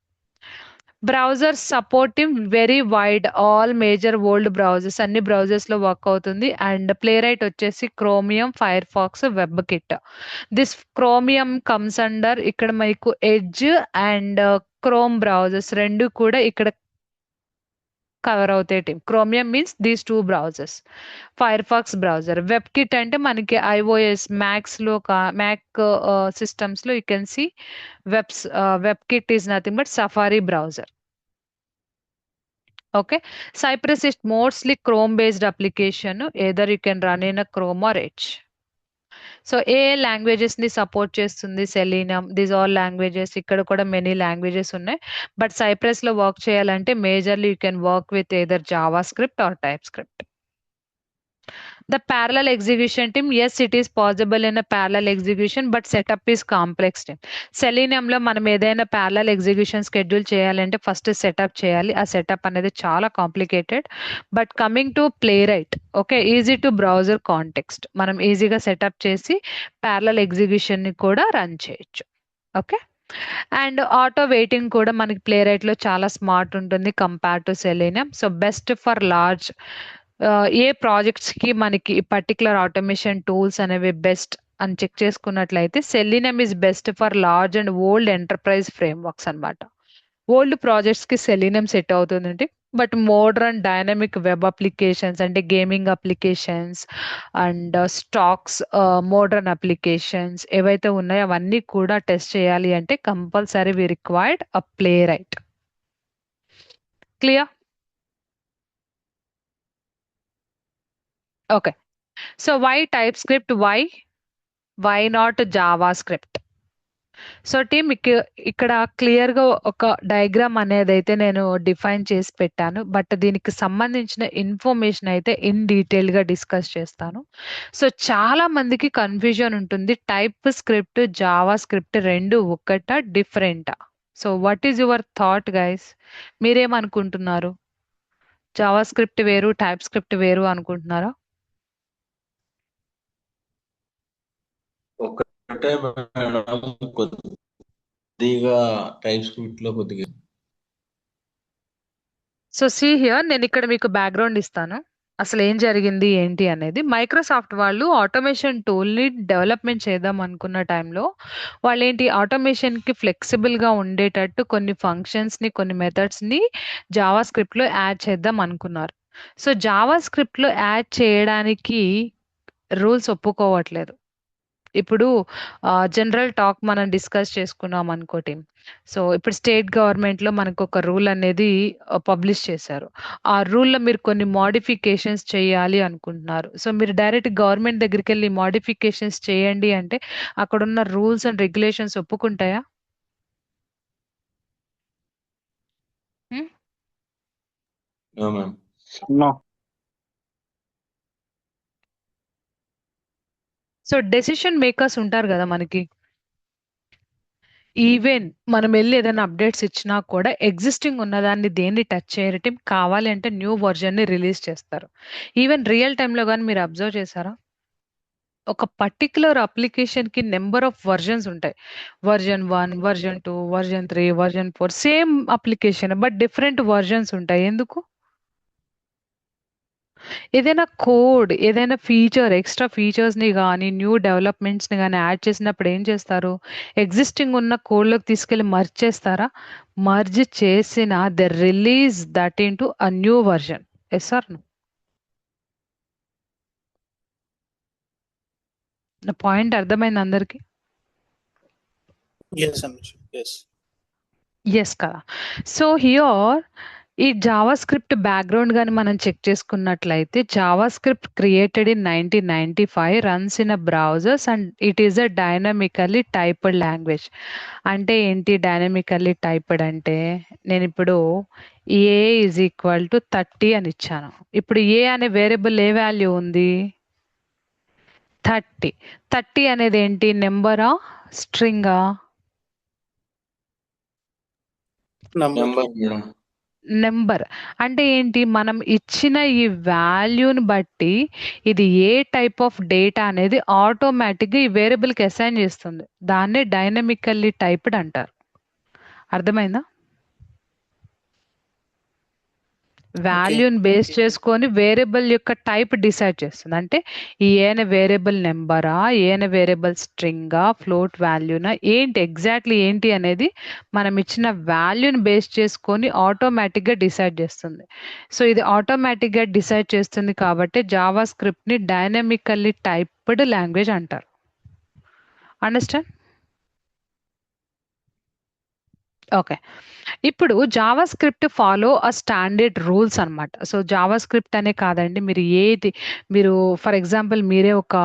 Speaker 2: Browsers supporting very wide all major world browsers, అన్ని బ్రౌజర్స్ లో వర్క్ అవుతుంది. అండ్ ప్లే రైట్ వచ్చేసి Chromium, Firefox, WebKit. This Chromium comes under, ఇక్కడ మీకు ఎడ్జ్ అండ్ క్రోమ్ బ్రౌజర్స్ రెండు కూడా ఇక్కడ కవర్ అవుతాయి team. Chromium means these two browsers. Firefox browser. WebKit అంటే మనకి ఐఓఎస్ మ్యాక్ సిస్టమ్స్ లో you can see WebKit is nothing but Safari browser. Okay, Cypress is mostly Chrome based application. Either you can run in a Chrome or Edge. So A languages ని support చేస్తుంది? Selenium. These all languages. ఇక్కడ కూడా many languages ఉన్నాయి. But cypress లో work చేయాలంటే majorly you can work with either Java script or type script. The parallel execution team, yes, it is possible in a parallel execution, but setup is complex team. Selenium లో మనం ఏదైనా parallel execution schedule చేయాలంటే first setup చేయాలి. ఆ setup అనేది చాలా complicated. But coming to ప్లేరైట్, okay, easy to browser context. మనం ఈజీగా సెటప్ చేసి parallel execution ని కూడా రన్ చేయొచ్చు. ఓకే, అండ్ ఆటో వెయిటింగ్ కూడా మనకి ప్లేరైట్ లో చాలా స్మార్ట్ ఉంటుంది compare to Selenium. So best for large a projects కి మనకి పర్టికులర్ ఆటోమేషన్ టూల్స్ అనేవి బెస్ట్ అని చెక్ చేసుకున్నట్లయితే Selenium is best for large and old enterprise frameworks అన్నమాట. ఓల్డ్ ప్రాజెక్ట్స్ కి సెలీనియం సెట్ అవుతుందండి. But modern dynamic web applications అంటే gaming applications and stocks, modern applications ఏవైతే ఉన్నాయో అవన్నీ కూడా టెస్ట్ చేయాలి అంటే compulsory we required a Playwright. Clear? Okay, so why type script, why not JavaScript? So team ఇక్కడ clear గా ఒక డయాగ్రామ్ అనేది అయితే నేను డిఫైన్ చేసి పెట్టాను. బట్ దీనికి సంబంధించిన ఇన్ఫర్మేషన్ అయితే ఇన్ డీటెయిల్ గా డిస్కస్ చేస్తాను. సో చాలా మందికి కన్ఫ్యూజన్ ఉంటుంది, టైప్ స్క్రిప్ట్ జావా స్క్రిప్ట్ రెండు ఒకట డిఫరెంటా? So what is your thought guys? మీరేమనుకుంటున్నారు? జావా స్క్రిప్ట్ వేరు, టైప్ స్క్రిప్ట్ వేరు అనుకుంటున్నారా?
Speaker 3: ఒకటే మేడం, కొద్దిగా టైప్ స్క్రిప్ట్ లో కొద్దిగా.
Speaker 2: సో సీ హియర్, నేను ఇక్కడ మీకు బ్యాక్గ్రౌండ్ ఇస్తాను అసలు ఏం జరిగింది ఏంటి అనేది. మైక్రోసాఫ్ట్ వాళ్ళు ఆటోమేషన్ టూల్ని డెవలప్మెంట్ చేద్దాం అనుకున్న టైంలో వాళ్ళు ఏంటి, ఆటోమేషన్కి ఫ్లెక్సిబుల్గా ఉండేటట్టు కొన్ని ఫంక్షన్స్ని, కొన్ని మెథడ్స్ని జావా స్క్రిప్ట్లో యాడ్ చేద్దాం అనుకున్నారు. సో జావా స్క్రిప్ట్లో యాడ్ చేయడానికి రూల్స్ ఒప్పుకోవట్లేదు. ఇప్పుడు జనరల్ టాక్ మనం డిస్కస్ చేసుకున్నాం అనుకోటి. సో ఇప్పుడు స్టేట్ గవర్నమెంట్ లో మనకు ఒక రూల్ అనేది పబ్లిష్ చేశారు. ఆ రూల్ లో మీరు కొన్ని మోడిఫికేషన్స్ చేయాలి అనుకుంటున్నారు. సో మీరు డైరెక్ట్ గవర్నమెంట్ దగ్గరికి వెళ్ళి మోడిఫికేషన్స్ చేయండి అంటే అక్కడ ఉన్న రూల్స్ అండ్ రెగ్యులేషన్స్ ఒప్పుకుంటాయా?
Speaker 3: No, ma'am.
Speaker 1: No.
Speaker 2: So decision makers ఉంటారు కదా మనకి. ఈవెన్ మనం వెళ్ళి ఏదైనా అప్డేట్స్ ఇచ్చినా కూడా ఎగ్జిస్టింగ్ ఉన్నదాన్ని దేన్ని టచ్ చేయటం, కావాలి అంటే న్యూ వర్జన్ ని రిలీజ్ చేస్తారు. ఈవెన్ రియల్ టైంలో కానీ మీరు అబ్జర్వ్ చేశారా, ఒక పర్టికులర్ అప్లికేషన్ కి నెంబర్ ఆఫ్ వర్జన్స్ ఉంటాయి. Version 1, version 2, version 3, version 4, same application but different versions ఉంటాయి. ఎందుకు? ఏదైనా కోడ్, ఏదైనా ఫీచర్, ఎక్స్ట్రా ఫీచర్స్ ని కానీ న్యూ డెవలప్మెంట్స్ ని కానీ యాడ్ చేసినప్పుడు ఏం చేస్తారు, ఎగ్జిస్టింగ్ ఉన్న కోడ్ లోకి తీసుకెళ్లి మర్జ్ చేస్తారా? మర్జ్ చేసిన the release that into a new న్యూ వర్జన్. Yes sir? నా పాయింట్ అర్థమైంది అందరికి?
Speaker 5: Yes, Anish. Yes.
Speaker 2: ఎస్ కదా. సో హియర్ ఈ జావా స్క్రిప్ట్ బ్యాక్గ్రౌండ్ కానీ మనం చెక్ చేసుకున్నట్లయితే JavaScript created in 1995, runs in a browsers and it is a dynamically typed language. అంటే ఏంటి డైనమికల్లీ టైప్డ్ అంటే, నేను ఇప్పుడు ఏ ఈజ్ ఈక్వల్ టు 30 అని ఇచ్చాను. ఇప్పుడు ఏ అనే వేరియబుల్ ఏ వాల్యూ ఉంది? 30. 30 అనేది ఏంటి, నెంబరా స్ట్రింగా?
Speaker 5: Number.
Speaker 3: Number, madam.
Speaker 2: నెంబర్ అంటే ఏంటి? మనం ఇచ్చిన ఈ వాల్యూని బట్టి ఇది ఏ టైప్ ఆఫ్ డేటా అనేది ఆటోమేటిక్‌గా ఈ వేరియబుల్‌కి అసైన్ చేస్తుంది. దాన్నే డైనమికల్లీ టైప్డ్ అంటారు. అర్థమైందా? వాల్యూని బేస్ చేసుకొని వేరియబుల్ యొక్క టైప్ డిసైడ్ చేస్తుంది. అంటే ఏన వేరియబుల్ నెంబరా, ఏన వేరియబుల్ స్ట్రింగా, ఫ్లోట్ వాల్యూనా, ఏంటి ఎగ్జాక్ట్లీ ఏంటి అనేది మనం ఇచ్చిన వాల్యూని బేస్ చేసుకొని ఆటోమేటిక్గా డిసైడ్ చేస్తుంది. సో ఇది ఆటోమేటిక్గా డిసైడ్ చేస్తుంది కాబట్టి జావా స్క్రిప్ట్ని డైనమికల్లీ టైప్డ్ లాంగ్వేజ్ అంటారు. అండర్స్టాండ్? ఓకే. ఇప్పుడు జావా స్క్రిప్ట్ ఫాలో అ స్టాండర్డ్ రూల్స్ అన్నమాట. సో జావా స్క్రిప్ట్ అనే కాదండి, మీరు ఫర్ ఎగ్జాంపుల్ మీరే ఒక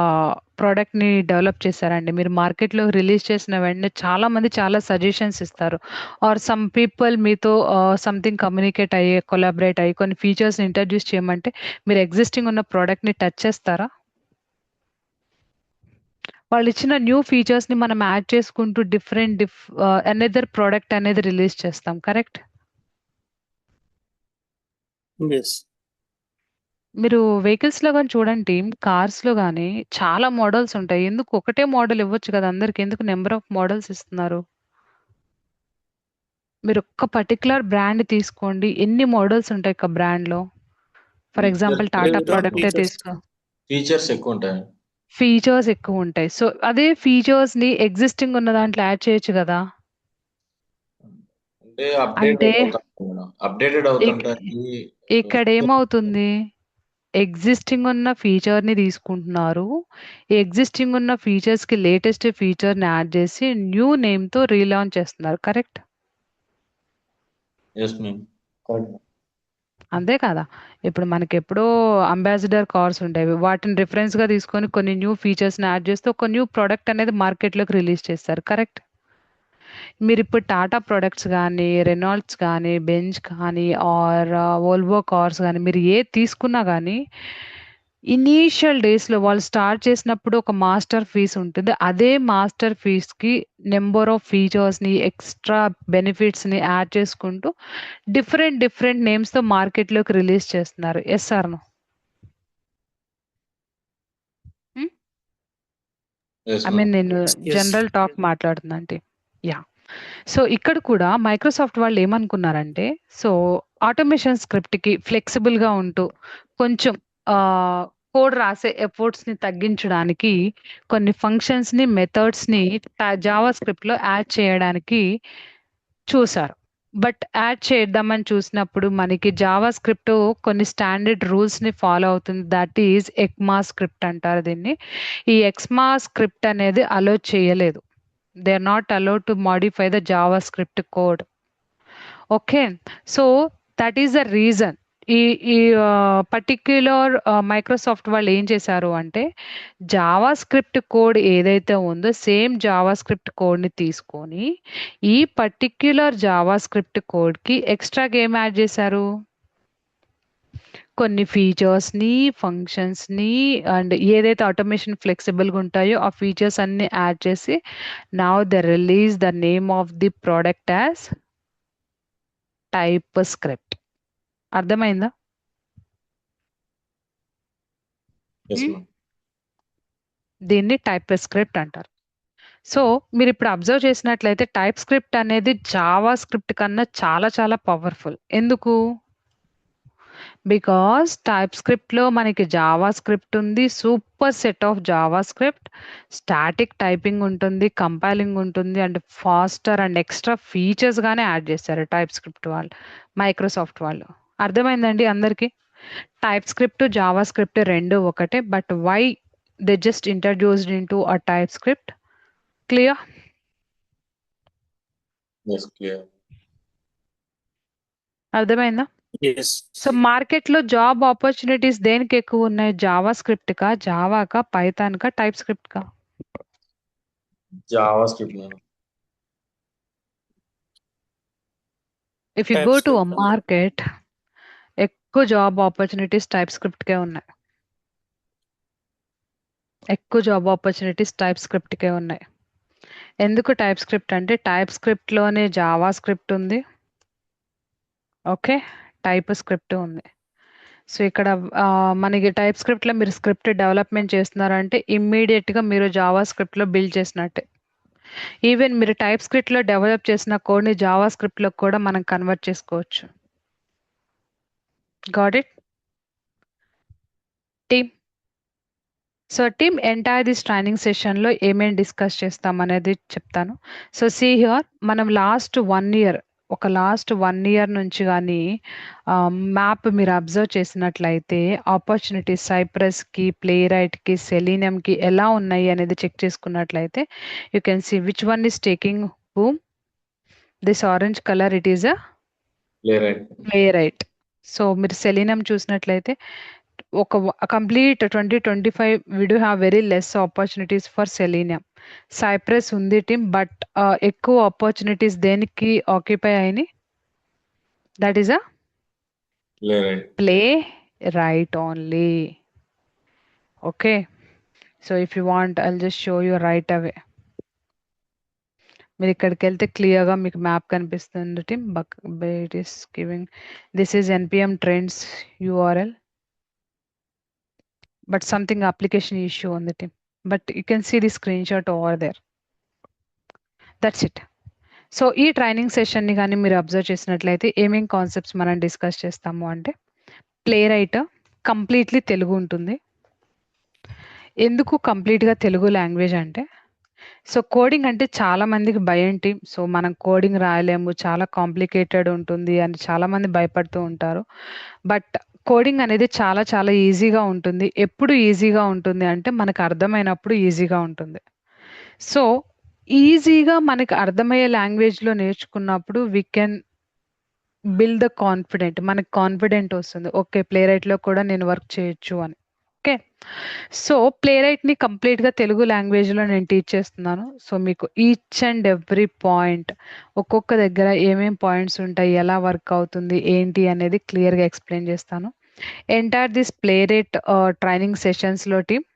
Speaker 2: ప్రోడక్ట్‌ని డెవలప్ చేశారండి. మీరు మార్కెట్‌లో రిలీజ్ చేసిన వెంటనే చాలామంది చాలా సజెషన్స్ ఇస్తారు. ఆర్ సమ్ పీపుల్ మీతో సంథింగ్ కమ్యూనికేట్ అయ్యి, కొలాబరేట్ అయ్యి కొన్ని ఫీచర్స్‌ని ఇంట్రడ్యూస్ చేయమంటే మీరు ఎగ్జిస్టింగ్ ఉన్న ప్రోడక్ట్‌ని టచ్ చేస్తారా? వాళ్ళు ఇచ్చిన న్యూ ఫీచర్స్‌ని మనం యాడ్ చేసుకుంటూ అనదర్ ప్రోడక్ట్ అనేది రిలీజ్ చేస్తాం. కరెక్ట్?
Speaker 5: yes,
Speaker 2: మీరు వెహికల్స్‌లో గాని చూడండి, కార్స్‌లో గాని చాలా మోడల్స్ ఉంటాయి. ఎందుకు ఒకటే మోడల్ ఇవ్వచ్చు కదా అందరికి. ఎందుకు నంబర్ ఆఫ్ మోడల్స్ ఇస్తున్నారు? మీరు ఒక్క పర్టిక్యులర్ బ్రాండ్ తీసుకోండి. ఎన్ని మోడల్స్ ఉంటాయి ఒక బ్రాండ్‌లో. For example Tata
Speaker 5: Features.
Speaker 2: ప్రొడక్టే
Speaker 5: Features.
Speaker 2: తీసుకో.
Speaker 3: ఫీచర్స్ ఎక్కువ ఉంటాయి.
Speaker 2: ఫీచర్స్ ఎక్కువ ఉంటాయి. సో అదే ఫీచర్స్‌ని ఎగ్జిస్టింగ్ ఉన్న దాంట్లో యాడ్ చేయొచ్చు కదా!
Speaker 3: అంటే
Speaker 2: అంటే
Speaker 3: అప్డేటెడ్
Speaker 2: ఇక్
Speaker 3: అవుతుంటాయి.
Speaker 2: ఇక్కడ ఏమవుతుంది? ఎగ్జిస్టింగ్ ఉన్న ఫీచర్‌ని తీసుకుంటున్నారు. ఈ ఎగ్జిస్టింగ్ ఉన్న ఫీచర్స్‌కి లేటెస్ట్ ఫీచర్‌ని యాడ్ చేసి న్యూ నేమ్‌తో రీలాంచ్ చేస్తున్నారు. కరెక్ట్?
Speaker 3: Yes ma'am. కరెక్ట్.
Speaker 2: అంతే కదా! ఇప్పుడు మనకెప్పుడో అంబాసిడర్ కార్స్ ఉండేవి. వాటిని రిఫరెన్స్‌గా తీసుకొని కొన్ని న్యూ ఫీచర్స్‌ని యాడ్ చేస్తే ఒక న్యూ ప్రొడక్ట్ అనేది మార్కెట్‌లోకి రిలీజ్ చేస్తారు. కరెక్ట్? మీరిప్పుడు టాటా ప్రొడక్ట్స్ గానీ, రెనాల్డ్స్ గానీ, బెంజ్ కానీ ఆర్ వోల్వో కార్స్ గానీ మీరు ఏది తీసుకున్నా గానీ ఇనీషియల్ డేస్‌లో వాళ్ళు స్టార్ట్ చేసినప్పుడు ఒక మాస్టర్ ఫీస్ ఉంటుంది. అదే మాస్టర్ ఫీస్‌కి నంబర్ ఆఫ్ ఫీచర్స్‌ని, ఎక్స్‌ట్రా బెనిఫిట్స్‌ని యాడ్ చేసుకుంటూ డిఫరెంట్ నేమ్స్‌తో మార్కెట్‌లోకి రిలీజ్ చేస్తున్నారు. Yes or no? Hmm.
Speaker 3: Yes
Speaker 2: I
Speaker 3: ma'am.
Speaker 2: Mean నేను
Speaker 5: Yes.
Speaker 2: జనరల్ టాక్ మాట్లాడుతున్నా అంటే. యాహ్! సో ఇక్కడ కూడా మైక్రోసాఫ్ట్ వాళ్ళు ఏమనుకున్నారంటే, సో ఆటోమేషన్ స్క్రిప్ట్‌కి ఫ్లెక్సిబుల్‌గా ఉంటూ కొంచెం కోడ్ రాసే ఎఫర్ట్స్‌ని తగ్గించడానికి కొన్ని ఫంక్షన్స్‌ని, మెథడ్స్‌ని జావా స్క్రిప్ట్‌లో యాడ్ చేయడానికి చూసారు. బట్ యాడ్ చేద్దామని చూసినప్పుడు మనకి జావా స్క్రిప్ట్ కొన్ని స్టాండర్డ్ రూల్స్‌ని ఫాలో అవుతుంది. దట్ ఈస్ ఎక్మా స్క్రిప్ట్ అంటారు దీన్ని. ఈ ఎక్మా స్క్రిప్ట్ అనేది అలో చేయలేదు. They are not allowed to modify the JavaScript code. Okay. So that is the reason. ఈ ఈ పర్టిక్యులర్ మైక్రోసాఫ్ట్ వాళ్ళు ఏం చేశారు అంటే జావా స్క్రిప్ట్ కోడ్ ఏదైతే ఉందో సేమ్ జావా స్క్రిప్ట్ కోడ్‌ని తీసుకొని ఈ పర్టిక్యులర్ జావా స్క్రిప్ట్ కోడ్‌కి ఎక్స్‌ట్రాగా ఏం యాడ్ చేశారు? కొన్ని ఫీచర్స్‌ని, ఫంక్షన్స్‌ని అండ్ ఏదైతే ఆటోమేషన్ ఫ్లెక్సిబుల్‌గా ఉంటాయో ఆ ఫీచర్స్ అన్నీ యాడ్ చేసి now they release the name of the product as TypeScript. అర్థమైందా?
Speaker 3: Yes
Speaker 2: hmm.
Speaker 3: మ్యామ్.
Speaker 2: దీన్ని టైప్ స్క్రిప్ట్ అంటారు. సో మీరిప్పుడు అబ్జర్వ్ చేసినట్లయితే టైప్ స్క్రిప్ట్ అనేది జావా స్క్రిప్ట్ కన్నా చాలా చాలా పవర్‌ఫుల్. ఎందుకు? బికాజ్ టైప్ స్క్రిప్ట్‌లో మనకి జావా స్క్రిప్ట్ ఉంది. Superset of JavaScript. Static typing ఉంటుంది. కంపైలింగ్ ఉంటుంది. And faster and extra features గానే యాడ్ చేశారు టైప్ స్క్రిప్ట్ వాళ్ళు. మైక్రోసాఫ్ట్ వాళ్ళు. అర్థమైందండి అందరికి? టైప్ స్క్రిప్ట్, జావా స్క్రిప్ట్ 2 ఒకటే. But why they just introduced into a TypeScript. Clear?
Speaker 3: Yes clear.
Speaker 2: అర్థమైందా?
Speaker 5: yes,
Speaker 2: సో మార్కెట్‌లో జాబ్ ఆపర్చునిటీస్ దేనికి ఎక్కువ ఉన్నాయి? జావా స్క్రిప్ట్‌కా, జావాకా, పైథాన్‌కా, టైప్ స్క్రిప్ట్‌కా?
Speaker 3: JavaScript ma'am.
Speaker 2: If you go to a
Speaker 5: TypeScript.
Speaker 2: Market ఎక్కువ జాబ్ ఆపర్చునిటీస్ టైప్ స్క్రిప్ట్‌కే ఉన్నాయి. ఎక్కువ జాబ్ ఆపర్చునిటీస్ టైప్ స్క్రిప్ట్‌కే ఉన్నాయి. ఎందుకు టైప్ స్క్రిప్ట్ అంటే టైప్ స్క్రిప్ట్‌లోనే జావా స్క్రిప్ట్ ఉంది. ఓకే. టైప్ స్క్రిప్ట్ ఉంది. సో ఇక్కడ మనకి టైప్ స్క్రిప్ట్లో మీరు స్క్రిప్ట్ డెవలప్మెంట్ చేస్తున్నారంటే ఇమ్మీడియట్గా మీరు జావా స్క్రిప్ట్లో బిల్డ్ చేసినట్టే. ఈవెన్ మీరు టైప్ స్క్రిప్ట్లో డెవలప్ చేసిన కోడ్ని జావా స్క్రిప్ట్లో కూడా మనం కన్వర్ట్ చేసుకోవచ్చు. Got it team? So team entire this training సెషన్లో ఏమేమి డిస్కస్ చేస్తాం అనేది చెప్తాను. సో సీ హియర్ మనం లాస్ట్ 1 ఇయర్ నుంచి కానీ మ్యాప్ మీరు అబ్జర్వ్ చేసినట్లయితే ఆపర్చునిటీస్ సైప్రస్కి, ప్లేరైట్కి, సెలీనియంకి ఎలా ఉన్నాయి అనేది చెక్ చేసుకున్నట్లయితే you can see which one is taking whom. This orange colour it is a Playwright. So మీరు సెలీనియం చూసినట్లయితే ఒక complete 2025 we do have very less opportunities for selenium. Cypress ఉంది టీమ్, బట్ ఎక్కువ opportunities దేనికి occupy అయినాయి? That is a Playwright only. Okay, so if you want I'll just show you right away. మీరు ఇక్కడికి వెళ్తే క్లియర్గా మీకు map కనిపిస్తుంది team. But it is giving this is NPM trends URL. But something application issue on the team. But you can see the screenshot over there. That's it. So ఈ training సెషన్ని కానీ మీరు observe చేసినట్లయితే ఏమేం concepts మనం discuss చేస్తాము అంటే, play right completely Telugu ఉంటుంది. ఎందుకు కంప్లీట్గా తెలుగు లాంగ్వేజ్ అంటే, సో కోడింగ్ అంటే చాలా మందికి భయం టీమ్. సో మనం కోడింగ్ రాయలేము, చాలా కాంప్లికేటెడ్ ఉంటుంది అని చాలా మంది భయపడుతూ ఉంటారు. బట్ కోడింగ్ అనేది చాలా చాలా ఈజీగా ఉంటుంది. ఎప్పుడు ఈజీగా ఉంటుంది అంటే మనకు అర్థమైనప్పుడు ఈజీగా ఉంటుంది. సో ఈజీగా మనకు అర్థమయ్యే లాంగ్వేజ్లో నేర్చుకున్నప్పుడు we can build the confident. మనకు కాన్ఫిడెంట్ వస్తుంది, ఓకే ప్లే రైట్లో కూడా నేను వర్క్ చేయొచ్చు అని. ఓకే, సో ప్లే రైట్ని కంప్లీట్గా తెలుగు లాంగ్వేజ్లో నేను టీచ్ చేస్తున్నాను. సో మీకు ఈచ్ అండ్ ఎవ్రీ పాయింట్, ఒక్కొక్క దగ్గర ఏమేం పాయింట్స్ ఉంటాయి, ఎలా వర్క్ అవుతుంది ఏంటి అనేది క్లియర్గా ఎక్స్ప్లెయిన్ చేస్తాను. Entire this Playwright training సెషన్స్లో టీమ్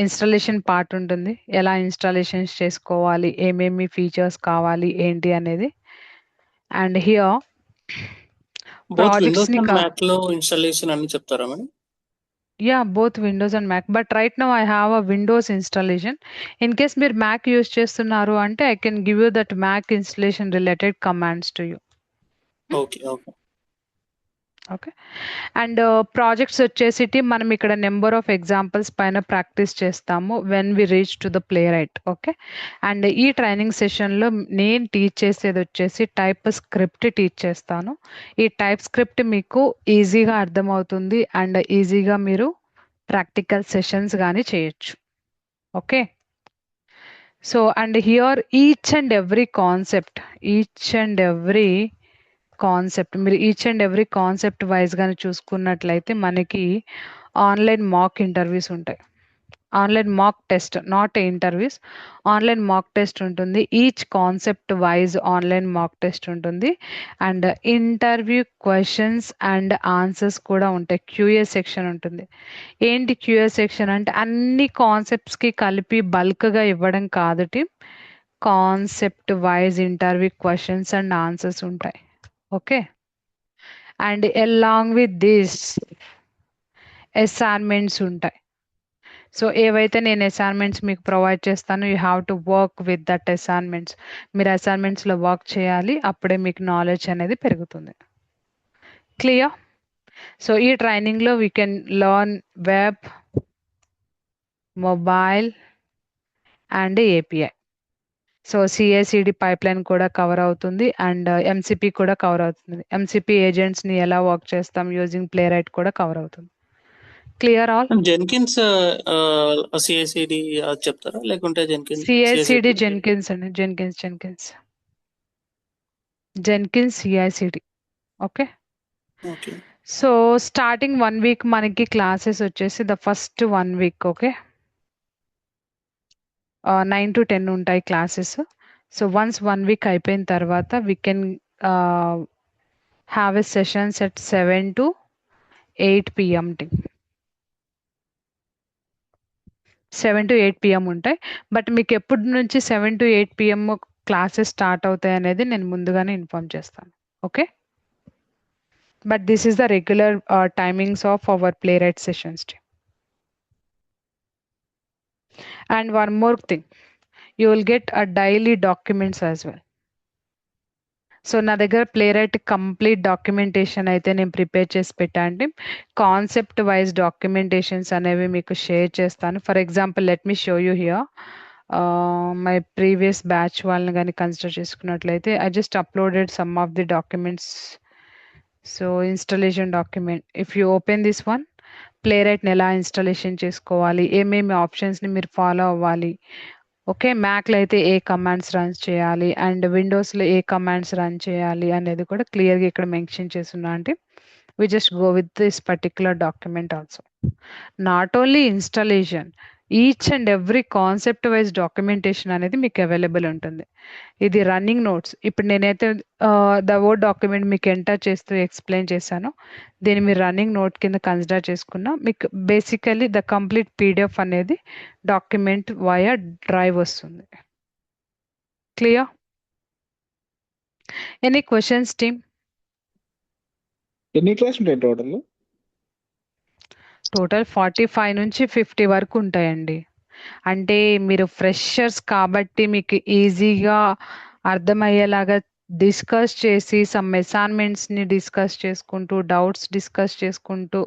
Speaker 2: ఇన్స్టాలేషన్ పార్ట్ ఉంటుంది. ఎలా ఇన్స్టాలేషన్స్ చేసుకోవాలి, ఏమేమి ఫీచర్స్ కావాలి ఏంటి అనేది. అండ్ హియర్
Speaker 5: బోత్ విండోస్
Speaker 2: ప్రాజెక్ట్స్ని
Speaker 5: అండ్ మ్యాక్ లో ఇన్స్టాలేషన్ అని చెప్తారా madam?
Speaker 2: Yeah, both Windows and Mac. But right now I have a Windows installation. In case మీరు మ్యాక్ యూస్ చేస్తున్నారు అంటే I can give you that Mac installation related commands to you.
Speaker 5: Okay okay
Speaker 2: okay, and projects వచ్చేసి మనం ఇక్కడ number of examples పైన practice చేస్తాము when we reach to the Playwright. Okay, and ఈ training సెషన్లో నేను టీచ్ చేసేది వచ్చేసి టైప్ స్క్రిప్ట్ టీచ్ చేస్తాను. ఈ టైప్ స్క్రిప్ట్ మీకు ఈజీగా అర్థమవుతుంది అండ్ ఈజీగా మీరు ప్రాక్టికల్ సెషన్స్ కానీ చేయొచ్చు. Okay, so and here each and every concept మీరు each and every concept wise గాని చూసుకున్నట్లయితే మనకి ఆన్లైన్ మాక్ ఇంటర్వ్యూస్ ఉంటాయి. Online mock test, not interviews, online mock test ఉంటుంది. Each concept wise online mock test ఉంటుంది. And interview questions and answers కూడా ఉంటాయి. QA section ఉంటుంది. ఏంటి QA సెక్షన్ అంటే అన్ని కాన్సెప్ట్స్కి కలిపి బల్క్గా ఇవ్వడం కాదు team. Concept wise interview questions and answers ఉంటాయి. Okay, and along with this assignments ఉంటాయి. సో ఏవైతే నేను అసైన్మెంట్స్ మీకు ప్రొవైడ్ చేస్తానో you have to work with that assignments. మీరు అసైన్మెంట్స్లో వర్క్ చేయాలి, అప్పుడే మీకు నాలెడ్జ్ అనేది పెరుగుతుంది. క్లియర్? సో ఈ ట్రైనింగ్లో we can learn web, mobile and API. So CI/CD pipeline కూడా కవర్ అవుతుంది అండ్ MCP కూడా కవర్ అవుతుంది. MCP ఏజెంట్స్ని ఎలా వర్క్ చేస్తాం యూజింగ్ ప్లే రైట్ కూడా కవర్ అవుతుంది. Clear all?
Speaker 5: జెన్కిన్స్ CI/CD చెప్తారా లేకుంటే
Speaker 2: CI/CD జెన్కిన్స్ అండి, Jenkins CI/CD. Okay,
Speaker 5: okay
Speaker 2: so starting 1 week మనకి క్లాసెస్ వచ్చేసి the first 1 week okay 9 to 10 ఉంటాయి క్లాసెస్. సో వన్స్ 1 వీక్ అయిపోయిన తర్వాత we can have a sessions at 7 to 8 PM. 7 to 8 PM ఉంటాయి. But మీకు ఎప్పటి నుంచి 7 to 8 PM క్లాసెస్ స్టార్ట్ అవుతాయి అనేది నేను ముందుగానే ఇన్ఫార్మ్ చేస్తాను. Okay, but this is the regular timings of our playwright sessions team. And one more thing, you will get a daily documents as well. So నా దగ్గర ప్లేరైట్ కంప్లీట్ డాక్యుమెంటేషన్ అయితే నేను prepare చేసి పెట్టండి. కాన్సెప్ట్ వైజ్ డాక్యుమెంటేషన్స్ అనేవి మీకు share చేస్తాను. For example let me show you here my previous batch వాళ్ళని కానీ కన్సిడర్ చేసుకున్నట్లయితే I just uploaded some of the documents. So installation document, if you open this one, ప్లేరైట్ని ఎలా ఇన్స్టాలేషన్ చేసుకోవాలి, ఏమేమి ఆప్షన్స్ని మీరు ఫాలో అవ్వాలి, ఓకే, మ్యాక్లో అయితే ఏ కమాండ్స్ రన్ చేయాలి అండ్ విండోస్లో ఏ కమాండ్స్ రన్ చేయాలి అనేది కూడా క్లియర్గా ఇక్కడ మెన్షన్ చేస్తున్నా. అంటే we just go with this particular document also. Not only installation, each and every concept wise documentation అనేది మీకు అవైలబుల్ ఉంటుంది. ఇది రన్నింగ్ నోట్స్. ఇప్పుడు నేనైతే ద వర్డ్ డాక్యుమెంట్ మీకు ఎంటర్ చేస్తూ ఎక్స్ప్లెయిన్ చేశాను, దీన్ని మీరు రన్నింగ్ నోట్ కింద కన్సిడర్ చేసుకున్నా మీకు బేసికలీ ద కంప్లీట్ పీడిఎఫ్ అనేది డాక్యుమెంట్ వయా డ్రైవ్ వస్తుంది. క్లియర్? Any questions team?
Speaker 1: ఎన్ని క్లాస్ ఉంటాయి టోటల్?
Speaker 2: టోటల్ 45 నుంచి 50 వరకు ఉంటాయండి. అంటే మీరు ఫ్రెషర్స్ కాబట్టి మీకు ఈజీగా అర్థమయ్యేలాగా డిస్కస్ చేసి సమ్ అసైన్మెంట్స్ని డిస్కస్ చేసుకుంటూ డౌట్స్ డిస్కస్ చేసుకుంటూ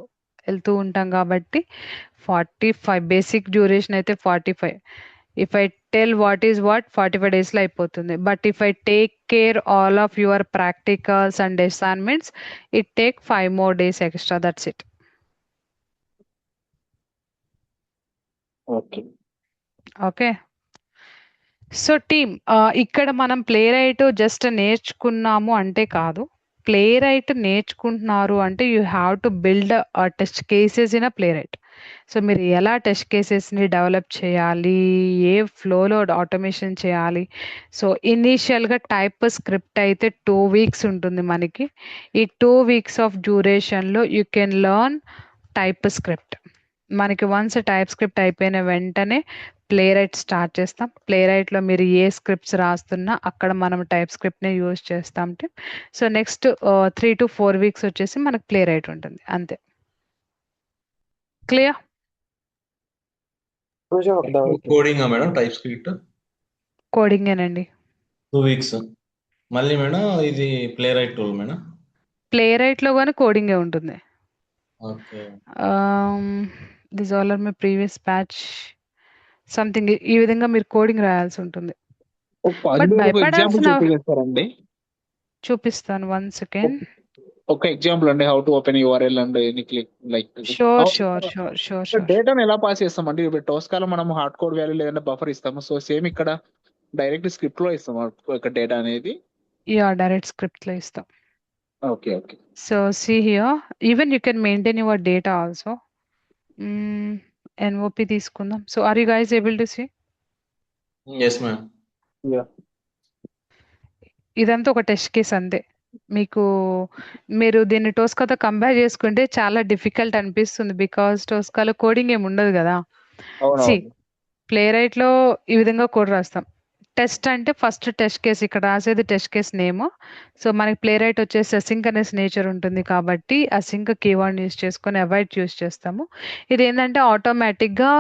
Speaker 2: వెళ్తూ ఉంటాం కాబట్టి 45 బేసిక్ డ్యూరేషన్ అయితే 45. If I tell what is what 45 డేస్లో అయిపోతుంది. But if I take care all of your practicals and assignments it take 5 more days extra, that's it.
Speaker 1: Okay
Speaker 2: okay, so team ఇక్కడ మనం play right just నేర్చుకున్నాము అంటే కాదు, play right నేర్చుకుంటున్నారు అంటే you have to build test cases in a play right. So మీరు ఎలా test కేసెస్ని develop చేయాలి, ఏ ఫ్లోలో ఆటోమేషన్ చేయాలి. సో ఇనీషియల్గా టైప్ స్క్రిప్ట్ అయితే 2 weeks ఉంటుంది మనకి. ఈ 2 weeks ఆఫ్ డ్యూరేషన్లో you can learn TypeScript. మనకి వన్స్ టైప్ స్క్రిప్ట్ అయిపోయిన వెంటనే ప్లే రైట్ స్టార్ట్ చేస్తాం. ప్లే రైట్లో మీరు ఏ స్క్రిప్ట్స్ రాస్తున్నా అక్కడ మనం టైప్ స్క్రిప్ట్ని యూజ్ చేస్తాం. సో నెక్స్ట్ 3 to 4 weeks వచ్చేసి మనకు ప్లే రైట్ ఉంటుంది, అంతే. Clear?
Speaker 3: Coding madam TypeScript
Speaker 2: కోడింగేనండి.
Speaker 3: 2 weeks. మళ్ళీ మేడం ఇది ప్లే రైట్ టూల్ మేడం.
Speaker 2: ప్లే రైట్లో కానీ కోడింగే ఉంటుంది.
Speaker 3: Okay
Speaker 2: this all are my previous batch something. ఈ విధంగా మీరు కోడింగ్ రాయాల్సి ఉంటుంది. బట్
Speaker 1: ఎగ్జాంపుల్
Speaker 2: భయపడాల్సిన
Speaker 1: చూపిస్తారండి.
Speaker 2: చూపిస్తాను, 1 second.
Speaker 1: ఒక ఎగ్జాంపుల్ అండి, how to open URL and any click like
Speaker 2: sure.
Speaker 1: డేటాను ఎలా పాస్ చేస్తామండి? ఇప్పుడు టోస్కాలో మనం హార్డ్ కోడ్ వాల్యూ లేదంటే బఫర్ ఇస్తాము. సో సేమ్ ఇక్కడ డైరెక్ట్ స్క్రిప్ట్ లో ఇస్తాం ఒక డేటా అనేది.
Speaker 2: యా, డైరెక్ట్ స్క్రిప్ట్ లో ఇస్తాం.
Speaker 1: Okay.
Speaker 2: So see here, even you can maintain your data also. NOP తీసుకుందాం. So are you guys able to see?
Speaker 3: Yes ma'am.
Speaker 2: ఇదంతా ఒక టెస్ట్ కేస్ అంతే. మీరు దీన్ని టోస్కాతో కంపేర్ చేసుకుంటే చాలా డిఫికల్ట్ అనిపిస్తుంది, బికాస్ టోస్కాలో కోడింగ్ ఏమి ఉండదు కదా. ప్లే రైట్ లో ఈ విధంగా కోడ్ రాస్తాం. టెస్ట్ అంటే ఫస్ట్ టెస్ట్ కేస్, ఇక్కడ రాసేది టెస్ట్ కేస్ నేమ్. సో మనకి ప్లే రైట్ వచ్చేసి అసింక్రనస్ నేచర్ ఉంటుంది కాబట్టి అసింక్ కీవర్డ్ యూస్ చేసుకొని అవాయిడ్ యూస్ చేస్తాము. ఇది ఏంటంటే ఆటోమేటిక్గా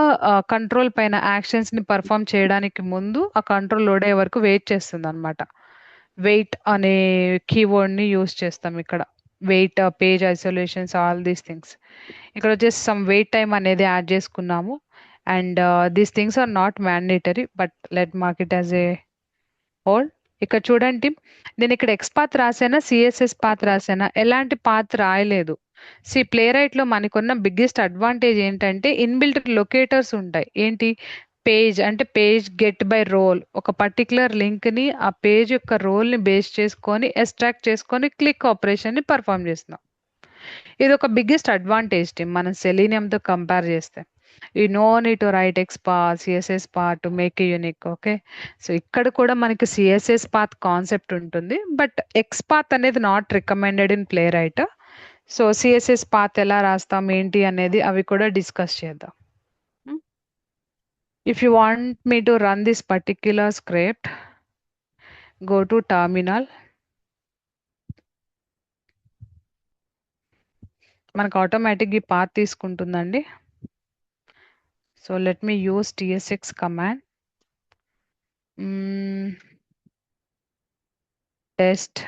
Speaker 2: కంట్రోల్ పైన యాక్షన్స్ని పర్ఫామ్ చేయడానికి ముందు ఆ కంట్రోల్ లోడ్ అయ్యే వరకు వెయిట్ చేస్తుంది అనమాట. వెయిట్ అనే కీవర్డ్ని యూస్ చేస్తాం ఇక్కడ. Wait, page isolations, all these things. ఇక్కడ వచ్చేసి సమ్ వెయిట్ టైం అనేది యాడ్ చేసుకున్నాము. And these things are not mandatory, but let mark it as a whole. ఇక్కడ చూడండి, నేను ఇక్కడ ఎక్స్ పాత్ రాసానా, సిఎస్ఎస్ పాత్ రాసానా, ఎలాంటి పాత్ రాయలేదు. ప్లే రైట్లో మనకున్న బిగ్గెస్ట్ అడ్వాంటేజ్ ఏంటంటే ఇన్బిల్ట్ లొకేటర్స్ ఉంటాయి. ఏంటి? పేజ్ అంటే పేజ్ గెట్ బై రోల్, ఒక పర్టికులర్ లింక్ని ఆ పేజ్ యొక్క రోల్ని బేస్ చేసుకొని ఎక్స్ట్రాక్ట్ చేసుకొని క్లిక్ ఆపరేషన్ని పర్ఫామ్ చేస్తున్నాం. ఇది ఒక బిగ్గెస్ట్ అడ్వాంటేజ్ మనం సెలీనియంతో కంపేర్ చేస్తే. You know need to right X path, CSS path to make a unique. Okay, so ఇక్కడ కూడా మనకి సిఎస్ఎస్ పాత్ కాన్సెప్ట్ ఉంటుంది, బట్ ఎక్స్ పాత్ అనేది not recommended in play right. So CSS path ఎలా రాస్తాం ఏంటి అనేది అవి కూడా డిస్కస్ చేద్దాం. If you want me to run this particular script, go to terminal. మనకు ఆటోమేటిక్ ఈ పాత్ తీసుకుంటుందండి. So let me use tsx command. Test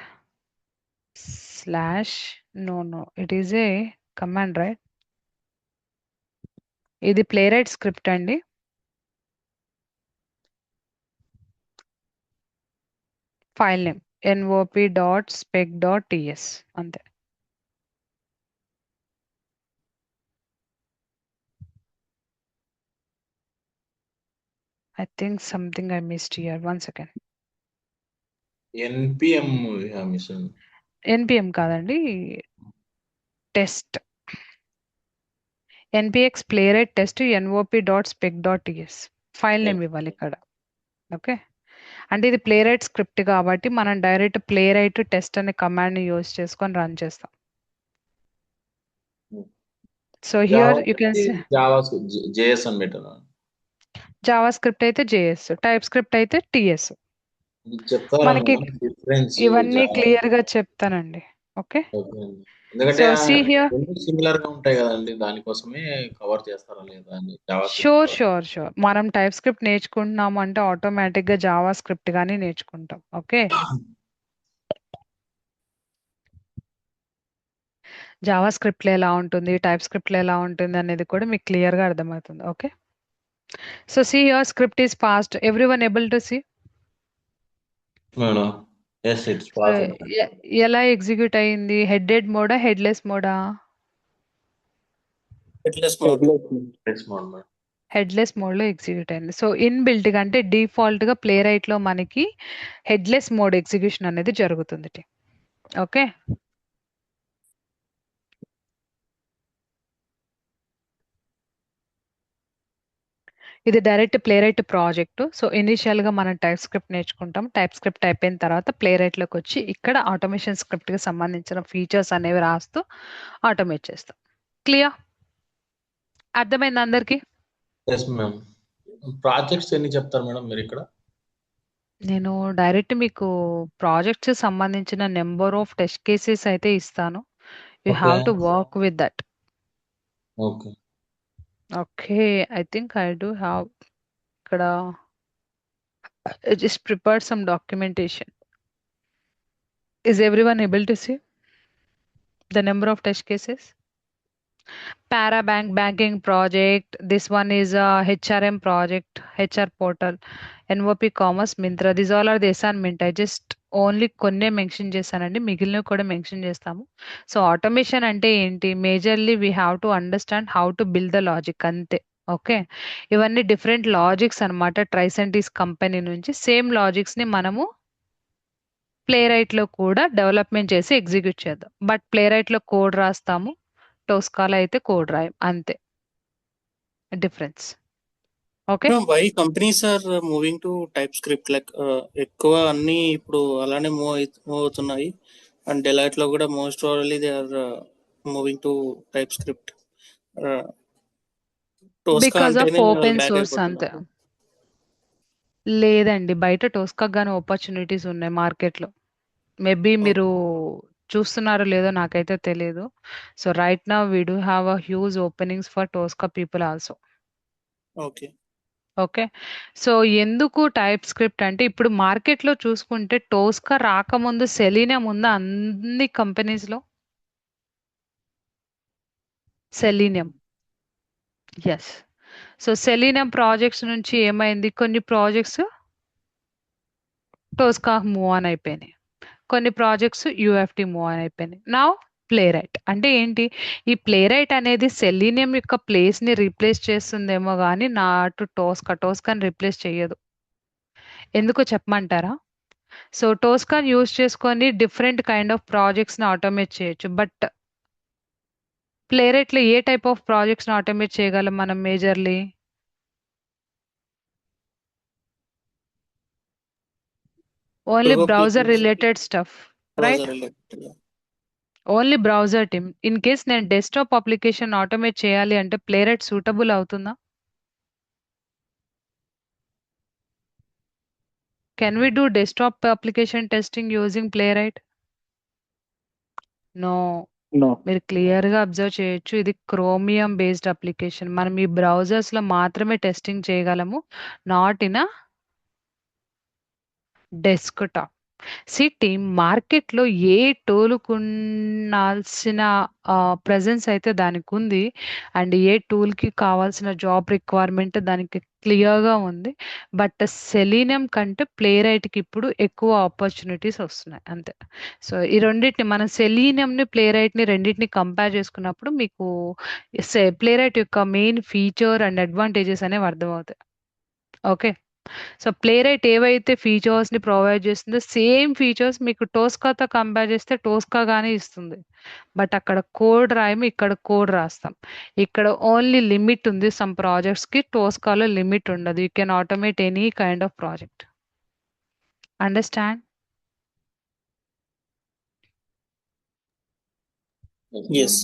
Speaker 2: slash no it is a command, right? ఇది ప్లేరైట్ స్క్రిప్ట్ అండి. File name nop.spec.ts అంతే. I think something I missed here. One second.
Speaker 3: NPM మిషన్
Speaker 2: npm కాదండి, test npx playwright test nop.spec.ts file name ఇవ్వాలి ఇక్కడ. Okay, అంటే ఇది Playwright script కాబట్టి మనం డైరెక్ట్ ప్లేరైట్ టెస్ట్ అనే కమాండ్ని యూజ్ చేసుకొని రన్ చేస్తాం. So here you can
Speaker 3: Java JS అని పెట్టాను.
Speaker 2: జావా స్క్రిప్ట్ అయితే జేఎస్, టైప్ స్క్రిప్ట్ అయితే టిఎస్.
Speaker 3: చెప్తారా
Speaker 2: మనకి
Speaker 3: డిఫరెన్స్?
Speaker 2: ఇవన్నీ క్లియర్ గా చెప్తానండి. ఓకే,
Speaker 3: ఎందుకంటే
Speaker 2: సో see here.
Speaker 3: సిమిలర్ గా ఉంటాయి కదండి, దానికోసమే కవర్ చేస్తారా లేదా అని. జావా
Speaker 2: షూర్ మనం టైప్ స్క్రిప్ట్ నేర్చుకుంటున్నాము అంటే ఆటోమేటిక్ గా జావా స్క్రిప్ట్ గానీ నేర్చుకుంటాం. ఓకే, జావా స్క్రిప్ట్ లో ఎలా ఉంటుంది, టైప్ స్క్రిప్ట్ లో ఎలా ఉంటుంది అనేది కూడా మీకు క్లియర్ గా అర్థమవుతుంది. Okay, so see your script is passed. Everyone able to see?
Speaker 3: Madam yes it's possible.
Speaker 2: ఎలా ఎగ్జిక్యూట్ అయ్యింది? హెడెడ్ మోడా, హెడ్లెస్ మోడా?
Speaker 5: Headless mode.
Speaker 2: హెడ్లెస్ మోడ్ లో ఎగ్జిక్యూట్ అయింది. సో ఇన్ బిల్ట్ గా అంటే డిఫాల్ట్ గా ప్లే రైట్ లో మనకి హెడ్లెస్ మోడ్ ఎగ్జిక్యూషన్ అనేది జరుగుతుంది. ఓకే, ఇది direct play right project. So initial గా మనం టైప్ స్క్రిప్ట్ నేర్చుకుంటాం. టైప్ స్క్రిప్ట్ అయిపోయిన తర్వాత ప్లే రైట్ లోకి వచ్చి ఇక్కడ ఆటోమేషన్ స్క్రిప్ట్ కి సంబంధించిన ఫీచర్స్ అనేవి రాస్తూ ఆటోమేట్ చేస్తాం. క్లియర్? అర్థమైంది అందరికి?
Speaker 3: Yes ma'am. ప్రాజెక్ట్స్ ఎన్ని చెప్తారు మేడం మీరు ఇక్కడ?
Speaker 2: నేను డైరెక్ట్ మీకు ప్రాజెక్ట్స్ సంబంధించిన నెంబర్ ఆఫ్ టెస్ట్ కేసెస్ అయితే ఇస్తాను. You have to work with that.
Speaker 3: Okay
Speaker 2: okay, I think I do have ఇక్కడ just prepared some documentation. Is everyone able to see the number of test cases? Parabank banking project. This one is a HRM project, HR portal, NOP commerce, Myntra. These all are the assignment. I just only కొన్నే mention చేశానండి, మిగిలినవి కూడా mention చేస్తాము. So automation అంటే ఏంటి? Majorly we have to understand how to build the logic, అంతే. Okay, ఇవన్నీ different logics అనమాట. ట్రైసెంటిస్ కంపెనీ నుంచి సేమ్ లాజిక్స్ ని మనము ప్లే రైట్ లో కూడా డెవలప్మెంట్ చేసి ఎగ్జిక్యూట్ చేద్దాం. బట్ ప్లే రైట్ లో కోడ్ రాస్తాము, టోస్కాలో అయితే కోడ్ రాయం, అంతే difference. Okay,
Speaker 5: Why companies are moving to TypeScript? Like ఎక్కువ అన్ని ఇప్పుడు అలానే మూవ్ అవుతున్నాయి. అండ్ డెలైట్ లో కూడా most probably they are moving to TypeScript. Tosca
Speaker 2: because of
Speaker 5: అంటేనే
Speaker 2: ఓపెన్
Speaker 5: బ్యాక్
Speaker 2: సోర్స్ అంతే.
Speaker 5: అయిపోతున్నారు.
Speaker 2: లేదండి, బయట టోస్కా గానీ ఆపర్చునిటీస్ ఉన్నాయి మార్కెట్ లో. మేబీ మీరు చూస్తున్నారో లేదో నాకైతే తెలియదు. So right now we do have a huge openings for టోస్కా people also.
Speaker 5: Okay,
Speaker 2: okay, so ఎందుకు టైప్ స్క్రిప్ట్ అంటే ఇప్పుడు మార్కెట్ లో చూసుకుంటే టోస్కా రాకముందు సెలీనియం ఉందా అన్ని కంపెనీస్ లో? Selenium, yes. So Selenium projects నుంచి ఏమైంది? కొన్ని ప్రాజెక్ట్స్ టోస్కా మూవ్ ఆన్ అయిపోయినాయి, కొన్ని ప్రాజెక్ట్స్ యూఎఫ్టి మూవ్ ఆన్ అయిపోయినాయి. నా ప్లే రైట్ అంటే ఏంటి? ఈ ప్లే రైట్ అనేది సెలీనియం యొక్క ప్లేస్ ని రీప్లేస్ చేస్తుందేమో కానీ నాటు టోస్కాని రీప్లేస్ చేయదు. ఎందుకో చెప్పమంటారా? సో టోస్కాన్ యూజ్ చేసుకొని డిఫరెంట్ కైండ్ ఆఫ్ ప్రాజెక్ట్స్ ని ఆటోమేట్ చేయొచ్చు. బట్ ప్లే రైట్ లో ఏ టైప్ ఆఫ్ ప్రాజెక్ట్స్ ని ఆటోమేట్ చేయగలం మనం majorly? Only browser related stuff, right?
Speaker 5: Browser related.
Speaker 2: Only browser team. In case నేను డెస్క్టాప్ అప్లికేషన్ ఆటోమేట్ చేయాలి అంటే ప్లే రైట్ సూటబుల్ అవుతుందా? Can we do desktop application testing using Playwright? No.
Speaker 1: No.
Speaker 2: మీరు క్లియర్గా observe చేయొచ్చు, ఇది chromium based application. మనం ఈ బ్రౌజర్స్లో మాత్రమే టెస్టింగ్ చేయగలము, not in a desktop. Team మార్కెట్లో ఏ టూల్‌కున్నాల్సిన ప్రెజెన్స్ అయితే దానికుంది. అండ్ ఏ టూల్‌కి కావాల్సిన జాబ్ రిక్వైర్మెంట్ దానికి క్లియర్‌గా ఉంది. బట్ సెలీనియం కంటే ప్లేరైట్‌కి ఇప్పుడు ఎక్కువ ఆపర్చునిటీస్ వస్తున్నాయి అంతే. సో, ఈ రెండిటిని మనం సెలీనియంని, ప్లేరైట్‌ని రెండిటిని కంపేర్ చేసుకున్నప్పుడు మీకు ప్లేరైట్ యొక్క మెయిన్ ఫీచర్ అండ్ అడ్వాంటేజెస్ అనేవి అర్థమవుతాయి. ఓకే. సో, ప్లేరైట్ ఏవైతే ఫీచర్స్‌ని ప్రొవైడ్ చేస్తుందో సేమ్ ఫీచర్స్ మీకు టోస్కాతో కంపేర్ చేస్తే టోస్కా గానే ఇస్తుంది. బట్ అక్కడ కోడ్ రాయము, ఇక్కడ కోడ్ రాస్తాం. ఇక్కడ ఓన్లీ లిమిట్ ఉంది సమ్ ప్రాజెక్ట్స్‌కి, టోస్కాలో లిమిట్ ఉండదు. You can automate any kind of project. Understand?
Speaker 5: Yes.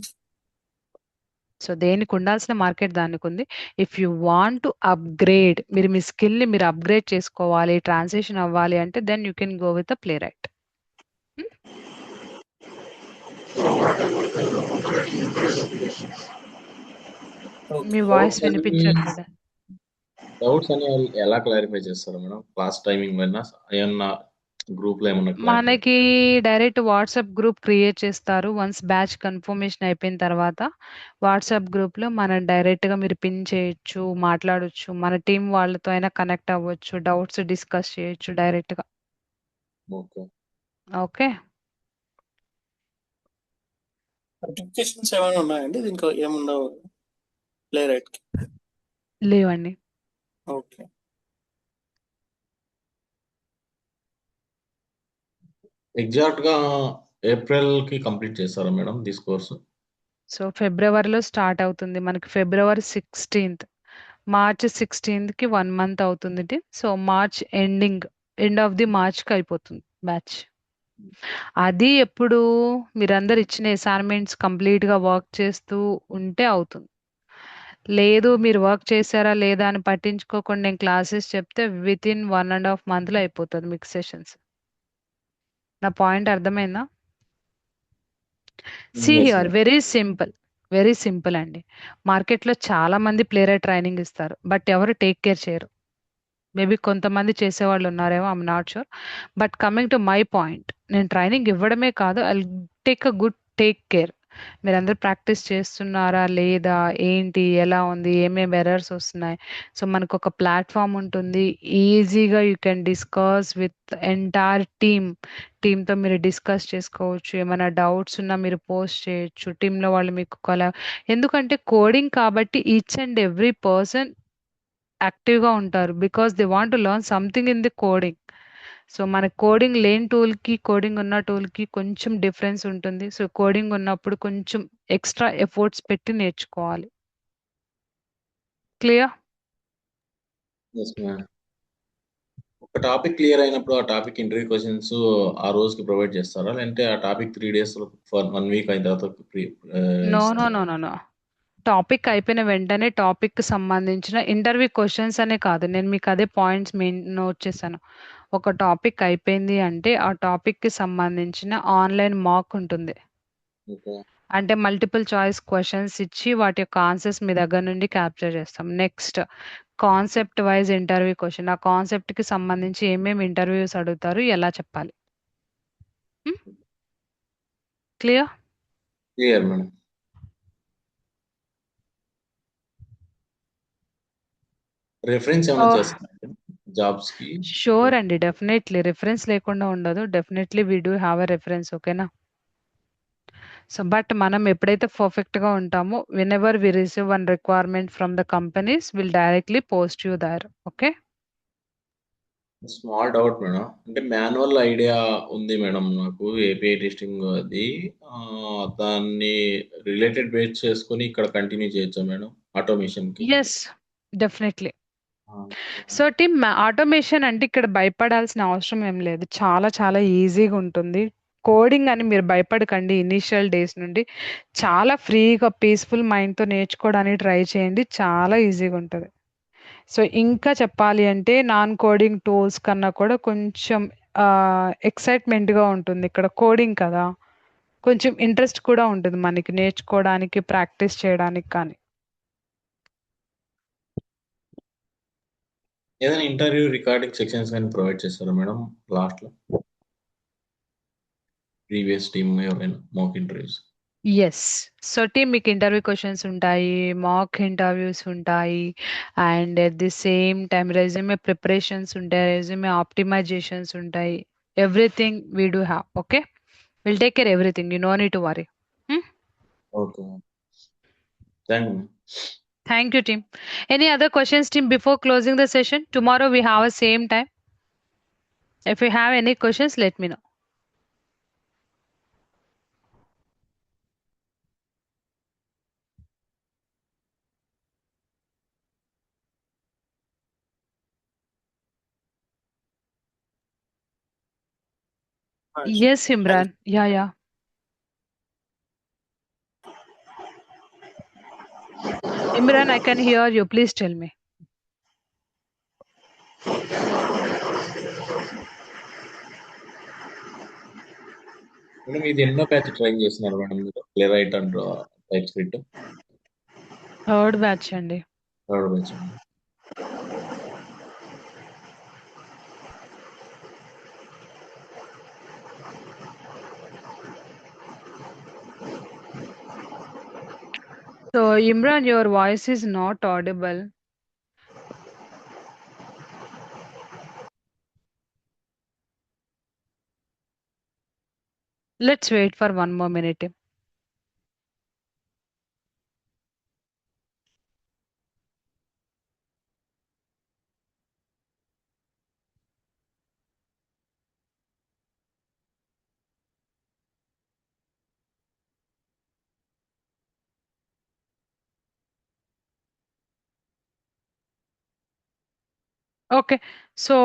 Speaker 2: So, దేనికి ఉండాల్సిన మార్కెట్ దానికుంది. If you want to upgrade, మీరు మీ స్కిల్‌ని మీరు అప్‌గ్రేడ్ చేసుకోవాలి, ట్రాన్సిషన్ అవ్వాలి అంటే then you can go with the Playwright. మీ
Speaker 5: ఓకే.
Speaker 2: వాయిస్
Speaker 3: డౌట్స్ అని
Speaker 2: వినిపించట్లేదు.
Speaker 3: డౌట్స్ అని ఎలా క్లారిఫై చేస్తారు మేడం? క్లాస్ టైమింగ్ పైన ఏమన్నా గ్రూప్‌లో ఏమన్నా క్లారిఫై
Speaker 2: మనకి డైరెక్ట్ వాట్సాప్ గ్రూప్ క్రియేట్ చేస్తారు. వన్స్ బ్యాచ్ కన్ఫర్మేషన్ అయిపోయిన తర్వాత వాట్సాప్ గ్రూప్‌లో మనం డైరెక్ట్‌గా మీరు పిన్ చేయొచ్చు, మాట్లాడొచ్చు. మన టీమ్ వాళ్ళతో అయినా కనెక్ట్ అవ్వచ్చు. డౌట్స్ డిస్కస్ చేయొచ్చు డైరెక్ట్‌గా.
Speaker 3: ఓకే.
Speaker 2: ఓకే.
Speaker 5: సర్టిఫికేషన్స్ ఏమైనా ఉన్నాయండి? దీంట్లో ఏముండవు ప్లేరైట్‌కి?
Speaker 2: లేవండి.
Speaker 5: ఓకే.
Speaker 3: ఎగ్జాక్ట్‌గా ఏప్రిల్‌కి కంప్లీట్ చేస్తారా మేడం దిస్ కోర్స్?
Speaker 2: సో, ఫిబ్రవరిలో స్టార్ట్ అవుతుంది. మనకి ఫిబ్రవరి 16థ్. మార్చ్ 16థ్‌కి 1 మంత్ అవుతుంది. So, March end of the మార్చ్‌కి అయిపోతుంది బ్యాచ్. అది ఎప్పుడు మీరందరూ ఇచ్చిన అసైన్‌మెంట్స్ కంప్లీట్‌గా వర్క్ చేస్తూ ఉంటే అవుతుంది. లేదు మీరు వర్క్ చేశారా లేదా అని పట్టించుకోకుండా నేను క్లాసెస్ చెప్తే వితిన్ 1.5 మంత్‌లో అయిపోతది మీకు సెషన్స్. నా పాయింట్ అర్థమైందా? See
Speaker 3: yes
Speaker 2: here
Speaker 3: madam.
Speaker 2: Very simple అండి. మార్కెట్‌లో చాలా మంది ప్లేరైట్ ట్రైనింగ్ ఇస్తారు. బట్ ఎవరు టేక్ కేర్ చేయరు. మేబీ కొంతమంది చేసేవాళ్ళు ఉన్నారేమో, I am not sure. But coming to my point, నేను ట్రైనింగ్ ఇవ్వడమే కాదు, టేక్ కేర్. మీరందరూ ప్రాక్టీస్ చేస్తున్నారా లేదా, ఏంటి, ఎలా ఉంది, ఏమేమి ఎర్రర్స్ వస్తున్నాయి. సో, మనకు ఒక ప్లాట్ఫామ్ ఉంటుంది. ఈజీగా you can discuss with entire టీమ్‌తో మీరు డిస్కస్ చేసుకోవచ్చు. ఏమైనా డౌట్స్ ఉన్నా మీరు పోస్ట్ చేయొచ్చు. టీమ్‌లో వాళ్ళు మీకు ఎందుకంటే కోడింగ్ కాబట్టి ఈచ్ అండ్ ఎవ్రీ పర్సన్ యాక్టివ్‌గా ఉంటారు. Because they want to learn something in the coding. So, మన కోడింగ్ లేని టూల్‌కి, కోడింగ్ ఉన్న టూల్‌కి కొంచెం డిఫరెన్స్ ఉంటుంది. సో, కోడింగ్ ఉన్నప్పుడు కొంచెం ఎక్స్‌ట్రా ఎఫర్ట్స్ పెట్టి నేర్చుకోవాలి. క్లియర్?
Speaker 3: Yes madam. ఒక టాపిక్ క్లియర్ అయినప్పుడు ఆ టాపిక్ ఇంటర్వ్యూ క్వెషన్స్ ఆ రోజుకి ప్రొవైడ్ చేస్తారా? లేదంటే ఆ టాపిక్ 3 డేస్ ఫర్ 1 వీక్ అయిన తర్వాత
Speaker 2: నో, నో,
Speaker 3: ఇస్తారా?
Speaker 2: No, no, no. టాపిక్ అయిపోయిన వెంటనే టాపిక్‌కి సంబంధించిన ఇంటర్వ్యూ క్వెషన్స్ అనే కాదు. నేను మీకు అదే పాయింట్స్ నోట్ చేశాను. ఒక టాపిక్ అయిపోయింది అంటే ఆ టాపిక్‌కి సంబంధించిన ఆన్‌లైన్ మాక్ ఉంటుంది.
Speaker 3: ఓకే.
Speaker 2: అంటే మల్టిపుల్ చాయిస్ క్వెషన్స్ ఇచ్చి వాటి యొక్క ఆన్సర్స్ మీ దగ్గర నుండి క్యాప్చర్ చేస్తాం. Next concept wise interview question. ఆ కాన్సెప్ట్‌కి సంబంధించి ఏమేమి ఇంటర్వ్యూస్ అడుగుతారు, ఎలా చెప్పాలి. క్లియర్?
Speaker 3: Clear madam. రిఫరెన్స్ ఏమైనా చేస్తారా జాబ్స్‌కి?
Speaker 2: షూర్ అండి. డెఫినెట్లీ. రిఫరెన్స్ లేకుండా ఉండదు. Definitely we do have a reference. ఓకేనా? సో, బట్ మనం ఎప్పుడైతే పర్ఫెక్ట్‌గా ఉంటామో whenever we receive one requirement from the companies will directly post you there. Okay?
Speaker 3: Small doubt madam. అంటే మాన్యువల్ ఐడియా ఉంది మేడం నాకు ఏపీఐ టెస్టింగ్ అది. దాన్ని రిలేటెడ్ బేస్ చేసుకొని ఇక్కడ కంటిన్యూ చేయొచ్చా మేడం ఆటోమేషన్‌కి?
Speaker 2: యెస్. డెఫినెట్లీ.
Speaker 3: ఆ!
Speaker 2: సో, టీమ్ ఆటోమేషన్ అంటే ఇక్కడ భయపడాల్సిన అవసరం ఏం లేదు. చాలా చాలా ఈజీగా ఉంటుంది. కోడింగ్ అని మీరు భయపడకండి ఇనీషియల్ డేస్ నుండి. చాలా ఫ్రీగా పీస్‌ఫుల్ మైండ్‌తో నేర్చుకోవడానికి ట్రై చేయండి. చాలా ఈజీగా ఉంటది. సో, ఇంకా చెప్పాలి అంటే నాన్ కోడింగ్ టూల్స్ కన్నా కూడా కొంచెం ఎక్సైట్‌మెంట్‌గా ఉంటుంది. ఇక్కడ కోడింగ్ కదా! కొంచెం ఇంట్రెస్ట్ కూడా ఉంటుంది మనకి నేర్చుకోవడానికి, ప్రాక్టీస్ చేయడానికి కానీ.
Speaker 3: ఏదైనా ఇంటర్వ్యూ రికార్డింగ్ సెక్షన్స్ కానీ ప్రొవైడ్ చేస్తారా మేడం లాస్ట్లో? ప్రీవియస్ టీమ్ ఎవరైనా mock interviews?
Speaker 2: Yes. So team మీకు ఇంటర్వ్యూ క్వెషన్స్ ఉంటాయి, మాక్ ఇంటర్వ్యూస్ ఉంటాయి, and at the same time resume preparations ఉంటాయి, రెజ్యూమే ఆప్టిమైజేషన్స్ ఉంటాయి. Everything we do have. Okay, will take care everything. You know need to worry.
Speaker 3: Okay, thank you.
Speaker 2: Thank you, team. Any other questions, team, before closing the session? Tomorrow we have a same time. If you have any questions, let me know. Yes, Imran. Yeah. Imran, I can hear you. Please tell me.
Speaker 3: Madam ఇది ఎన్నో batch train చేస్తున్నారు madam మీరు play right and type script?
Speaker 2: Third batch అండి.
Speaker 3: Third batch.
Speaker 2: So Imran, your voice is not audible. Let's wait for one more minute. Team. Okay. So